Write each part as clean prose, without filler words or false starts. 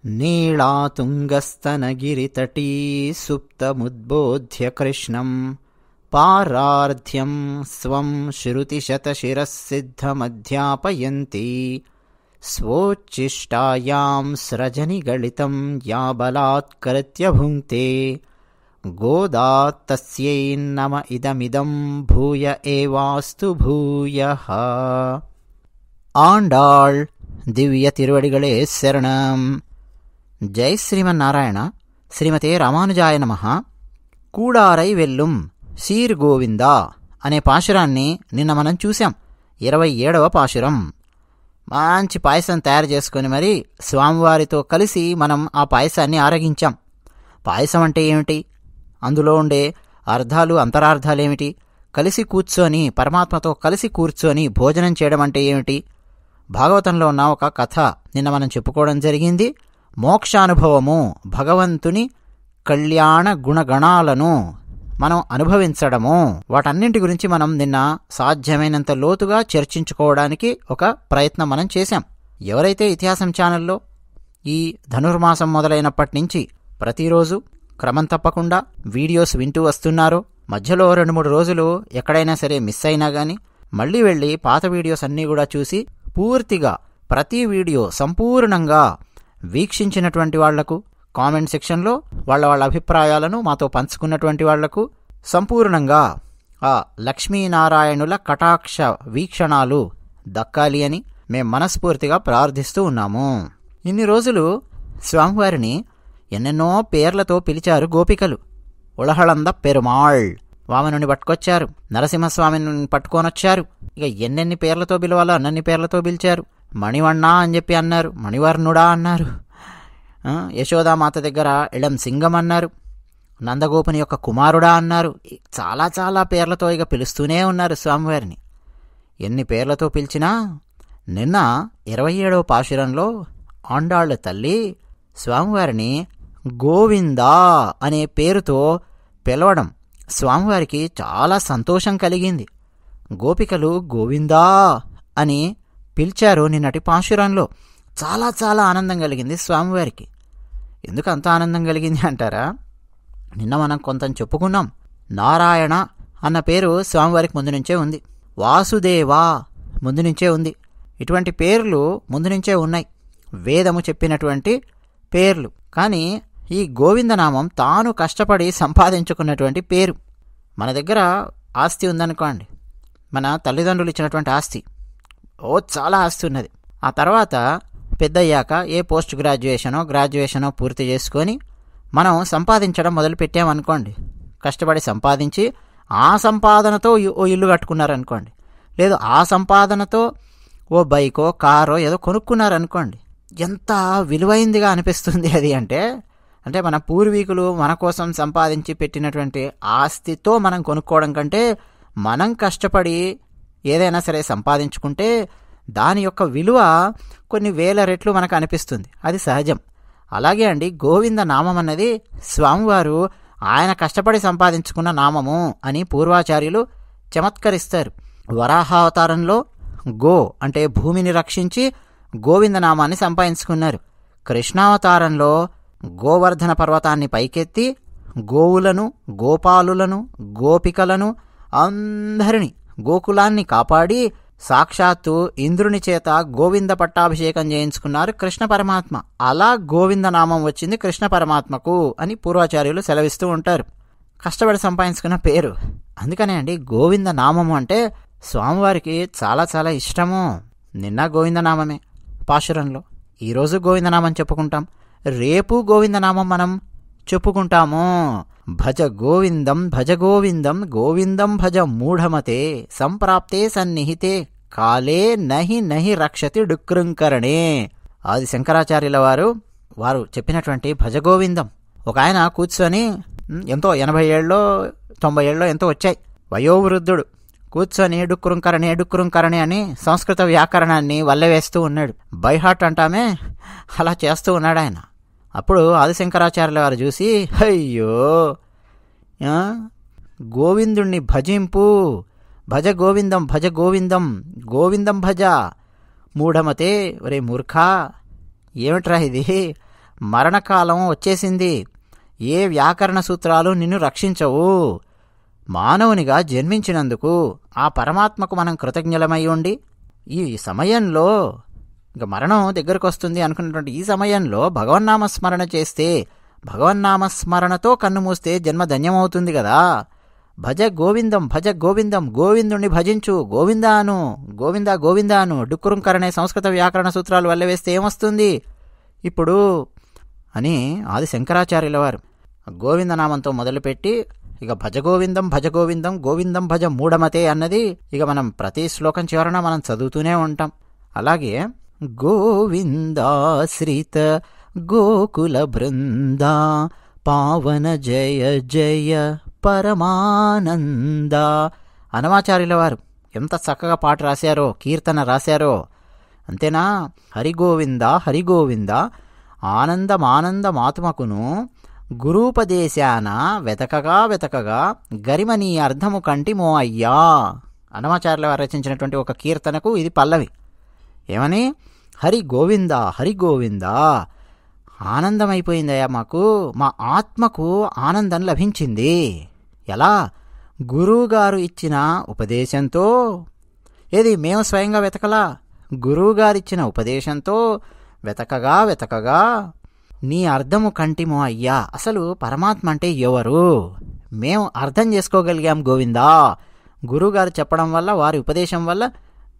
నీళాతుంగస్తనగిరితటీ సుప్తముద్బోధ్య కృష్ణం పారార్ధ్యం స్వం శృతిశతశిరఃసిద్ధమధ్యాపయంతి స్వోచ్ఛిష్టాయాం స్రజనిగళితం యా బలాత్కృత్య భుంక్తే గోదా తస్యై నమ ఇదమిదం భూయ ఏవాస్తు భూయః. ఆండాళ్ దివ్య తిరువడిகளே శరణం. జై శ్రీమన్నారాయణ. శ్రీమతే రామానుజాయ నమః. కూడారై వెల్లుం శీర్ గోవిందా అనే పాశురాన్ని నిన్న మనం చూశాం. 27వ పాశురం. మంచి పాయసం తయారు చేసుకుని మరి స్వామివారితో కలిసి మనం ఆ పాయసాన్ని ఆరగించాం. పాయసం అంటే ఏమిటి, అందులో ఉండే అర్థాలు అంతరార్థాలేమిటి, కలిసి కూర్చొని పరమాత్మతో కలిసి కూర్చొని భోజనం చేయడం అంటే ఏమిటి, భాగవతంలో ఉన్న ఒక కథ నిన్న మనం చెప్పుకోవడం జరిగింది. మోక్షానుభవము, భగవంతుని కళ్యాణ గుణగణాలను మనం అనుభవించడము, వాటన్నింటి గురించి మనం నిన్న సాధ్యమైనంత లోతుగా చర్చించుకోవడానికి ఒక ప్రయత్నం మనం చేశాం. ఎవరైతే ఇతిహాసం ఛానల్లో ఈ ధనుర్మాసం మొదలైనప్పటి నుంచి ప్రతిరోజు క్రమం తప్పకుండా వీడియోస్ వింటూ వస్తున్నారో, మధ్యలో 2-3 రోజులు ఎక్కడైనా సరే మిస్ అయినా గానీ మళ్ళీ వెళ్ళి పాత వీడియోస్ అన్నీ కూడా చూసి పూర్తిగా ప్రతి వీడియో సంపూర్ణంగా వీక్షించినటువంటి వాళ్లకు, కామెంట్ సెక్షన్లో వాళ్ళ అభిప్రాయాలను మాతో పంచుకున్నటువంటి వాళ్లకు సంపూర్ణంగా ఆ లక్ష్మీనారాయణుల కటాక్ష వీక్షణాలు దక్కాలి అని మేం మనస్ఫూర్తిగా ప్రార్థిస్తూ ఉన్నాము. ఇన్ని రోజులు స్వామివారిని ఎన్నెన్నో పేర్లతో పిలిచారు గోపికలు. ఉళహళంద పెరుమాళ్ వామనుని పట్టుకొచ్చారు, నరసింహస్వామిని పట్టుకొనొచ్చారు. ఇక ఎన్నెన్ని పేర్లతో పిలవాలో అన్నన్ని పేర్లతో పిలిచారు. మణివన్నా అని చెప్పి అన్నారు, మణివర్ణుడా అన్నారు, యశోదామాత దగ్గర ఇళం సింగం అన్నారు, నందగోపుని యొక్క కుమారుడా అన్నారు. చాలా చాలా పేర్లతో ఇక పిలుస్తూనే ఉన్నారు స్వామివారిని. ఎన్ని పేర్లతో పిలిచినా నిన్న 27వ పాశురంలో ఆండాళ్ళ తల్లి స్వామివారిని గోవిందా అనే పేరుతో పిలవడం స్వామివారికి చాలా సంతోషం కలిగింది. గోపికలు గోవిందా అని పిలిచారు నిన్నటి పాశురంలో. చాలా చాలా ఆనందం కలిగింది స్వామివారికి. ఎందుకు అంత ఆనందం కలిగింది అంటారా? నిన్న మనం కొంత చెప్పుకున్నాం. నారాయణ అన్న పేరు స్వామివారికి ముందు నుంచే ఉంది, వాసుదేవా ముందు నుంచే ఉంది. ఇటువంటి పేర్లు ముందు నుంచే ఉన్నాయి, వేదము చెప్పినటువంటి పేర్లు. కానీ ఈ గోవిందనామం తాను కష్టపడి సంపాదించుకున్నటువంటి పేరు. మన దగ్గర ఆస్తి ఉందనుకోండి, మన తల్లిదండ్రులు ఇచ్చినటువంటి ఆస్తి, చాలా ఆస్తి ఉన్నది. ఆ తర్వాత పెద్దయ్యాక ఏ పోస్ట్ గ్రాడ్యుయేషనో పూర్తి చేసుకొని మనం సంపాదించడం మొదలుపెట్టామనుకోండి, కష్టపడి సంపాదించి ఆ సంపాదనతో ఓ ఇల్లు కట్టుకున్నారనుకోండి, లేదు ఆ సంపాదనతో ఓ బైకో కారో ఏదో కొనుక్కున్నారనుకోండి, ఎంత విలువైందిగా అనిపిస్తుంది అది. అంటే మన పూర్వీకులు మన కోసం సంపాదించి పెట్టినటువంటి ఆస్తితో మనం కొనుక్కోవడం కంటే మనం కష్టపడి ఏదైనా సరే సంపాదించుకుంటే దాని యొక్క విలువ కొన్ని వేల రెట్లు మనకు అనిపిస్తుంది, అది సహజం. అలాగే అండి, గోవింద నామం అన్నది స్వామివారు ఆయన కష్టపడి సంపాదించుకున్న నామము అని పూర్వాచార్యులు చమత్కరిస్తారు. వరాహావతారంలో గో అంటే భూమిని రక్షించి గోవింద నామాన్ని సంపాదించుకున్నారు. కృష్ణావతారంలో గోవర్ధన పర్వతాన్ని పైకెత్తి గోవులను, గోపాలులను, గోపికలను అందరినీ, గోకులాన్ని కాపాడి సాక్షాత్తు ఇంద్రుని చేత గోవింద పట్టాభిషేకం చేయించుకున్నారు కృష్ణ పరమాత్మ. అలా గోవింద నామం వచ్చింది కృష్ణ పరమాత్మకు అని పూర్వాచార్యులు సెలవిస్తూ ఉంటారు. కష్టపడి సంపాదించుకున్న పేరు. అందుకనే అండి గోవింద నామము అంటే స్వామివారికి చాలా చాలా ఇష్టము. నిన్న గోవిందనామమే పాశురంలో, ఈరోజు గోవిందనామం చెప్పుకుంటాం, రేపు గోవిందనామం మనం చెప్పుకుంటాము. భజ గోవిందం భజ గోవిందం గోవిందం భజ మూఢమతే సంప్రాప్తే సన్నిహితే కాలే నహి నహి రక్షతి డుక్రుంకరణే. ఆది శంకరాచార్యుల వారు చెప్పినటువంటి భజ గోవిందం. ఒక ఆయన కూర్చొని ఎంతో 80 ఏళ్ళలో 90 ఏళ్ళలో ఎంతో వచ్చాయి, వయోవృద్ధుడు కూర్చొని డుక్కురుంకరణే అని సంస్కృత వ్యాకరణాన్ని వల్లవేస్తూ ఉన్నాడు. బైహార్ట్ అంటామే అలా చేస్తూ ఉన్నాడు ఆయన. అప్పుడు ఆదిశంకరాచార్యుల వారు చూసి, అయ్యో గోవిందుణ్ణి భజింపు, భజ గోవిందం భజ గోవిందం గోవిందం భజ మూఢమతే. ఒరే మూర్ఖా, ఏమిట్రా ఇది, మరణకాలం వచ్చేసింది. ఏ వ్యాకరణ సూత్రాలు నిన్ను రక్షించవు. మానవునిగా జన్మించినందుకు ఆ పరమాత్మకు మనం కృతజ్ఞులమై ఉండి, ఈ సమయంలో ఇంకా మరణం దగ్గరకు వస్తుంది అనుకున్నటువంటి ఈ సమయంలో భగవన్నామస్మరణ చేస్తే, భగవన్నామస్మరణతో కన్ను మూస్తే జన్మ ధన్యమవుతుంది కదా. భజ గోవిందం భజ గోవిందం, గోవిందుణ్ణి భజించు, గోవిందాను గోవింద గోవిందాను డుక్కురుంకరనే సంస్కృత వ్యాకరణ సూత్రాలు వల్లవేస్తే ఏమొస్తుంది ఇప్పుడు అని ఆది శంకరాచార్యుల వారు గోవిందనామంతో మొదలుపెట్టి ఇక భజ గోవిందం భజ గోవిందం గోవిందం భజ మూఢమతే అన్నది ఇక మనం ప్రతి శ్లోకం చివరన మనం చదువుతూనే ఉంటాం. అలాగే గోవిందాశ్రిత గోకుల బృంద పావన జయ జయ పరమానంద. అనమాచార్యుల వారు ఎంత చక్కగా పాట రాశారో, కీర్తన రాశారో. అంతేనా, హరిగోవింద హరిగోవింద ఆనందమానందమాత్మకును గురూపదేశాన వెతకగా వెతకగా గరిమ నీ అర్థము కంటిమో అయ్యా. అనమాచార్యుల వారు రచించినటువంటి ఒక కీర్తనకు ఇది పల్లవి. ఏమని, హరి గోవింద హరి గోవింద, ఆనందమైపోయిందయ్యా మాకు, మా ఆత్మకు ఆనందం లభించింది. ఎలా? గురువుగారు ఇచ్చిన ఉపదేశంతో. ఏది మేము స్వయంగా వెతకలా, గురువుగారిచ్చిన ఉపదేశంతో వెతకగా వెతకగా నీ అర్థము కంటిమో అయ్యా. అసలు పరమాత్మ అంటే ఎవరు మేము అర్థం చేసుకోగలిగాం గోవిందా. గురువుగారు చెప్పడం వల్ల, వారి ఉపదేశం వల్ల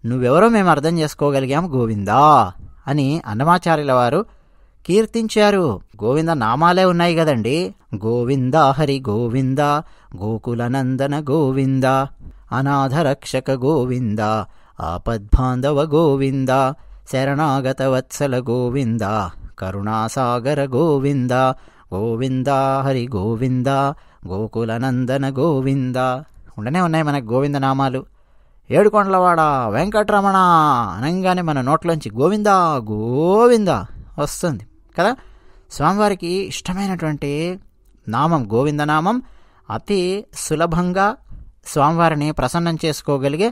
నువ్వెవరో మేము అర్థం చేసుకోగలిగాం గోవిందా అని అన్నమాచార్యుల వారు కీర్తించారు. గోవింద నామాలే ఉన్నాయి కదండి. గోవింద హరి గోవింద గోకులనందన గోవింద అనాథ రక్షక గోవింద ఆపద్బాంధవ గోవింద శరణాగత వత్సల గోవింద కరుణాసాగర గోవింద గోవింద హరి గోవింద గోకులనందన గోవింద. ఉండనే ఉన్నాయి మనకు గోవింద నామాలు. ఏడుకొండలవాడ వెంకటరమణ అనగానే మన నోట్లోంచి గోవింద గోవింద వస్తుంది కదా. స్వామివారికి ఇష్టమైనటువంటి నామం గోవిందనామం. అతి సులభంగా స్వామివారిని ప్రసన్నం చేసుకోగలిగే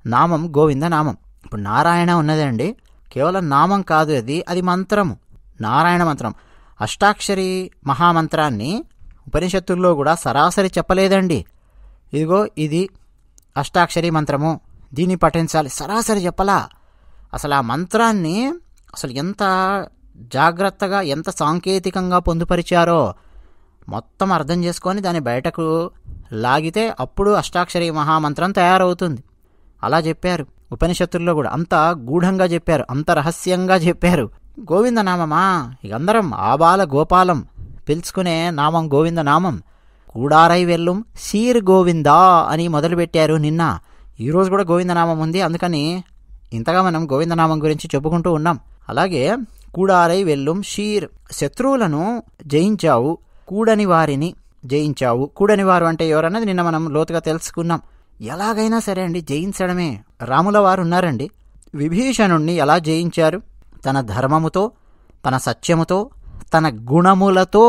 నామం గోవిందనామం. ఇప్పుడు నారాయణ ఉన్నదండి, కేవలం నామం కాదు, అది మంత్రము, నారాయణ మంత్రం. అష్టాక్షరి మహామంత్రాన్ని ఉపనిషత్తుల్లో కూడా సరాసరి చెప్పలేదండి. ఇదిగో ఇది అష్టాక్షరి మంత్రము, దీన్ని పఠించాలి, సరాసరి చెప్పలా. అసలు ఆ మంత్రాన్ని అసలు ఎంత జాగ్రత్తగా, ఎంత సాంకేతికంగా పొందుపరిచారో మొత్తం అర్థం చేసుకొని దాన్ని బయటకు లాగితే అప్పుడు అష్టాక్షరి మహామంత్రం తయారవుతుంది. అలా చెప్పారు ఉపనిషత్తుల్లో కూడా. అంత గూఢంగా చెప్పారు, అంత రహస్యంగా చెప్పారు. గోవిందనామమా, ఇక అందరం ఆబాల గోపాలం పిలుచుకునే నామం గోవిందనామం. కూడారై వెల్లుం సీర్ గోవిందా అని మొదలుపెట్టారు నిన్న. ఈరోజు కూడా గోవిందనామం ఉంది, అందుకని ఇంతగా మనం గోవిందనామం గురించి చెప్పుకుంటూ ఉన్నాం. అలాగే కూడారై వెల్లుం షీర్, శత్రువులను జయించావు, కూడని వారిని జయించావు. కూడని వారు అంటే ఎవరన్నది నిన్న మనం లోతుగా తెలుసుకున్నాం. ఎలాగైనా సరే అండి జయించడమే. రాముల వారు ఉన్నారండి, విభీషణుణ్ణి ఎలా జయించారు? తన ధర్మముతో, తన సత్యముతో, తన గుణములతో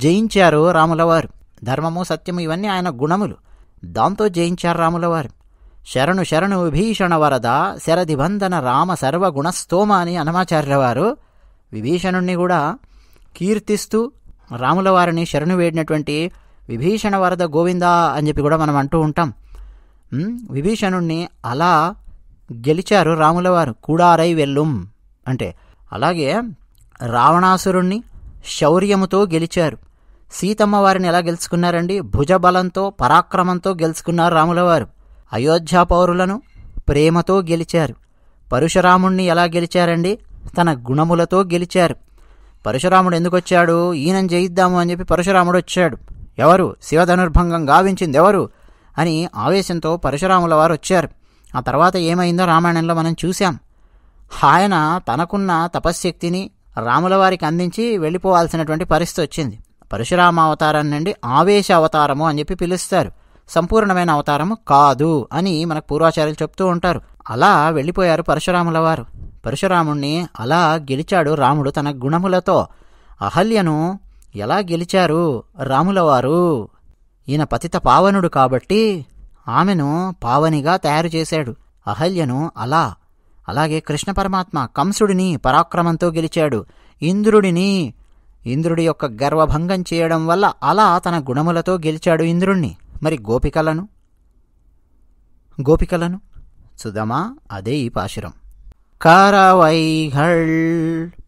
జయించారు రాములవారు. ధర్మము సత్యము ఇవన్నీ ఆయన గుణములు, దాంతో జయించారు రాములవారు. శరణు శరణు విభీషణ వరద శరదిబంధన రామ సర్వగుణస్తోమ అని అన్నమాచార్యుల వారు విభీషణుణ్ణి కూడా కీర్తిస్తూ రాముల వారిని శరణు వేడినటువంటి విభీషణ వరద గోవిందా అని చెప్పి కూడా మనం అంటూ ఉంటాం. విభీషణుణ్ణి అలా గెలిచారు రాముల వారు, కూడారై వెల్లుం అంటే. అలాగే రావణాసురుణ్ణి శౌర్యముతో గెలిచారు. సీతమ్మ వారిని ఎలా గెలుచుకున్నారండి? భుజబలంతో, పరాక్రమంతో గెలుచుకున్నారు రాములవారు. అయోధ్య పౌరులను ప్రేమతో గెలిచారు. పరశురాముణ్ణి ఎలా గెలిచారండి? తన గుణములతో గెలిచారు. పరశురాముడు ఎందుకు వచ్చాడు? ఈయనని జయిద్దాము అని చెప్పి పరశురాముడు వచ్చాడు. ఎవరు? శివధనుర్భంగం గావించింది ఎవరు అని ఆవేశంతో పరశురాముల వారు వచ్చారు. ఆ తర్వాత ఏమైందో రామాయణంలో మనం చూశాం. ఆయన తనకున్న తపశ్శక్తిని రాముల వారికి అందించి వెళ్ళిపోవాల్సినటువంటి పరిస్థితి వచ్చింది. పరశురామ అవతారాన్ని నుండి ఆవేశ అవతారము అని చెప్పి పిలుస్తారు. సంపూర్ణమైన అవతారము కాదు అని మనకు పూర్వాచార్యులు చెప్తూ ఉంటారు. అలా వెళ్ళిపోయారు పరశురాముల వారు. పరశురాముణ్ణి అలా గెలిచాడు రాముడు తన గుణములతో. అహల్యను ఎలా గెలిచారు రాములవారు? ఈయన పతిత పావనుడు కాబట్టి ఆమెను పావనిగా తయారు చేశాడు అహల్యను. అలాగే కృష్ణ పరమాత్మ కంసుడిని పరాక్రమంతో గెలిచాడు. ఇంద్రుడిని ఇంద్రుడి యొక్క గర్వభంగం చేయడం వల్ల అలా తన గుణములతో గెలిచాడు ఇంద్రుణ్ణి. మరి గోపికలను చూద్దామా? అదే ఈ పాశురం. కరవైகள்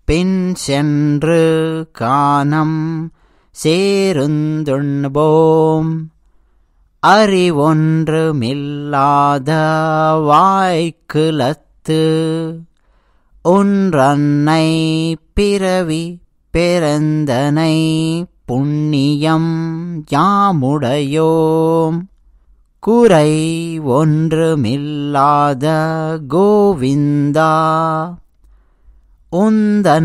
பின் சென்று கானம் சேருந்துண்போம் அறிவொன்றுமில்லாத வாய்க்குலத்து ஒன்றன்னை பிறவி பெருந்தனை புண்ணியம் யாமுடையோம் குறை ஒன்றுமில்லாத கோவிந்தா உந்தன்னோடுறவேல்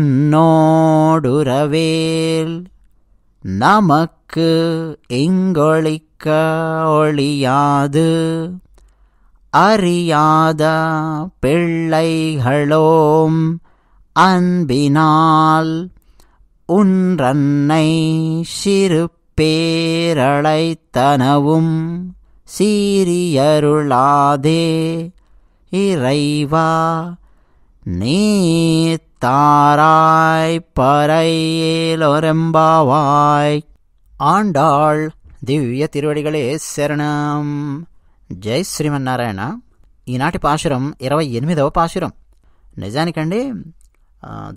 நமக்கு எங்கொழிக்க ஒழியாது அறியாத பிள்ளைகளோம் அன்பினால் உன்றன்னை சிறு பேரழைத்தனவும் சீரியருளாதே இறைவா நீ தாராய் பறையேலொரெம்பாவாய். ఆండాళ్ దివ్య తిరువడిగళే శరణం. జై శ్రీమన్నారాయణ. ఈనాటి పాశురం 28వ పాశురం. నిజానికండి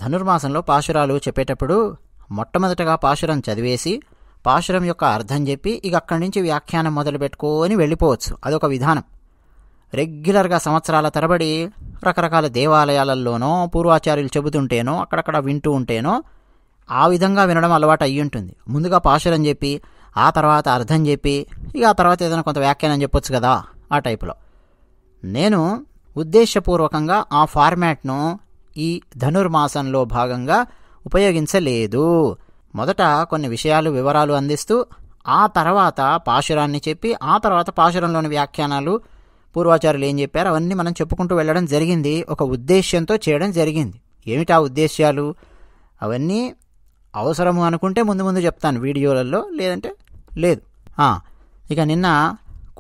ధనుర్మాసంలో పాశురాలు చెప్పేటప్పుడు మొట్టమొదటగా పాశురం చదివేసి పాశురం యొక్క అర్థం చెప్పి ఇక అక్కడి నుంచి వ్యాఖ్యానం మొదలు పెట్టుకొని వెళ్ళిపోవచ్చు. అదొక విధానం. రెగ్యులర్గా సంవత్సరాల తరబడి రకరకాల దేవాలయాలలోనో పూర్వాచార్యులు చెబుతుంటేనో అక్కడక్కడ వింటూ ఉంటేనో ఆ విధంగా వినడం అలవాటు అయ్యి ఉంటుంది. ముందుగా పాశురం చెప్పి ఆ తర్వాత అర్థం చెప్పి ఇక ఆ తర్వాత ఏదైనా కొంత వ్యాఖ్యానం చెప్పొచ్చు కదా, ఆ టైపులో. నేను ఉద్దేశపూర్వకంగా ఆ ఫార్మాట్ను ఈ ధనుర్మాసంలో భాగంగా ఉపయోగించలేదు. మొదట కొన్ని విషయాలు వివరాలు అందిస్తూ ఆ తర్వాత పాశురాన్ని చెప్పి ఆ తర్వాత పాశురంలోని వ్యాఖ్యానాలు పూర్వాచార్యులు ఏం చెప్పారు అవన్నీ మనం చెప్పుకుంటూ వెళ్ళడం జరిగింది. ఒక ఉద్దేశ్యంతో చేయడం జరిగింది. ఏమిటా ఉద్దేశ్యాలు అవన్నీ అవసరము అనుకుంటే ముందు ముందు చెప్తాను వీడియోలలో, లేదంటే లేదు. ఇక నిన్న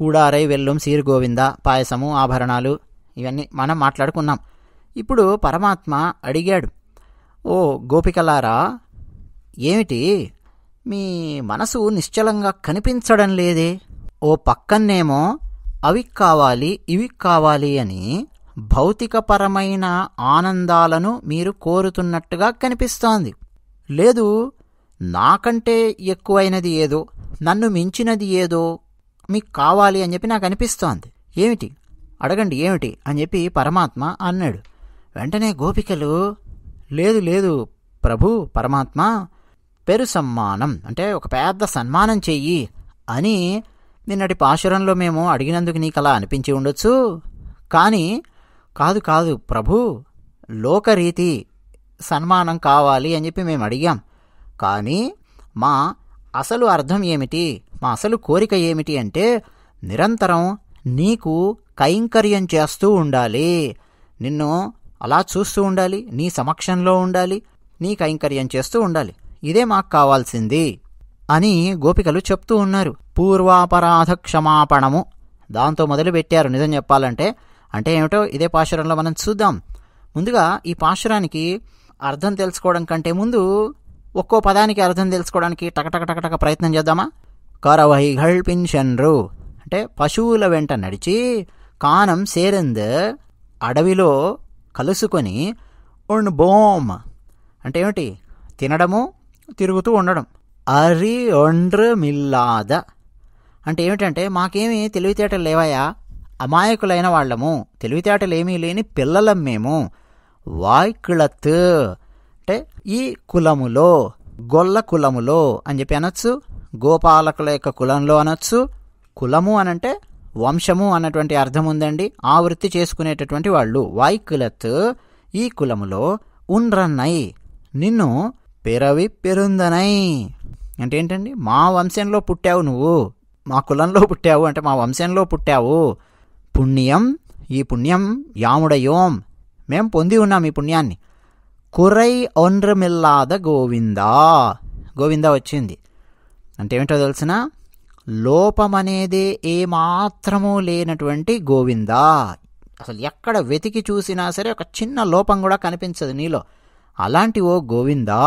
కూడారై వెల్లుం సీర్ గోవింద పాయసము ఆభరణాలు ఇవన్నీ మనం మాట్లాడుకున్నాం. ఇప్పుడు పరమాత్మ అడిగాడు, ఓ గోపికలారా, ఏమిటి మీ మనసు నిశ్చలంగా కనిపించడం లేదే? ఓ పక్కన్నేమో అవి కావాలి ఇవి కావాలి అని భౌతికపరమైన ఆనందాలను మీరు కోరుతున్నట్టుగా కనిపిస్తోంది. లేదు, నాకంటే ఎక్కువైనది ఏదో, నన్ను మించినది ఏదో మీకు కావాలి అని చెప్పి నాకు అనిపిస్తోంది. ఏమిటి అడగండి ఏమిటి అని చెప్పి పరమాత్మ అన్నాడు. వెంటనే గోపికలు, లేదు లేదు ప్రభు పరమాత్మ, పెరు సమ్మానం అంటే ఒక పెద్ద సన్మానం చెయ్యి అని నిన్నటి పాశురంలో మేము అడిగినందుకు నీకు అలా అనిపించి ఉండొచ్చు. కానీ కాదు కాదు ప్రభు, లోకరీతి సన్మానం కావాలి అని చెప్పి మేము అడిగాం. కానీ మా అసలు అర్థం ఏమిటి, మా అసలు కోరిక ఏమిటి అంటే నిరంతరం నీకు కైంకర్యం చేస్తూ ఉండాలి, నిన్ను అలా చూస్తూ ఉండాలి, నీ సమక్షంలో ఉండాలి, నీ కైంకర్యం చేస్తూ ఉండాలి, ఇదే మాకు కావాల్సింది అని గోపికలు చెప్తూ ఉన్నారు. పూర్వాపరాధ క్షమాపణము దాంతో మొదలుపెట్టారు. నిజం చెప్పాలంటే అంటే ఏమిటో ఇదే పాశురంలో మనం చూద్దాం. ముందుగా ఈ పాశురానికి అర్థం తెలుసుకోవడం కంటే ముందు ఒక్కో పదానికి అర్థం తెలుసుకోవడానికి టకటక ప్రయత్నం చేద్దామా? కరవైகள் பின் சென்று అంటే పశువుల వెంట నడిచి, కానం సేరంద్ అడవిలో కలుసుకొని, ఉణ్ బోమ్ అంటే ఏమిటి తినడము తిరుగుతూ ఉండడం, అరి ఒండ్రు మిల్లాద అంటే ఏమిటంటే మాకేమీ తెలివితేటలు లేవయా, అమాయకులైన వాళ్లము, తెలివితేటలేమీ లేని పిల్లలం మేము. వాయ్కిళత్ అంటే ఈ కులములో, గొల్ల కులములో అని చెప్పి అనొచ్చు, గోపాలకుల యొక్క కులంలో అనొచ్చు. కులము అనంటే వంశము అన్నటువంటి అర్థం ఉందండి. ఆ వృత్తి చేసుకునేటటువంటి వాళ్ళు. వాయ్కిళత్ ఈ కులములో, ఉండ్రన్నై నిన్ను, పెరవి పెరుందనై అంటే ఏంటండి, మా వంశంలో పుట్టావు నువ్వు, మా కులంలో పుట్టావు అంటే మా వంశంలో పుట్టావు. పుణ్యం ఈ పుణ్యం యాముడయోం మేం పొంది ఉన్నాం ఈ పుణ్యాన్ని. కురై ఒండ్రమిల్లాద గోవిందా, గోవిందా వచ్చింది అంటే ఏమిటో తెలిసిన, లోపమనేదే ఏమాత్రమూ లేనటువంటి గోవిందా. అసలు ఎక్కడ వెతికి చూసినా సరే ఒక చిన్న లోపం కూడా కనిపించదు నీలో. అలాంటి ఓ గోవిందా,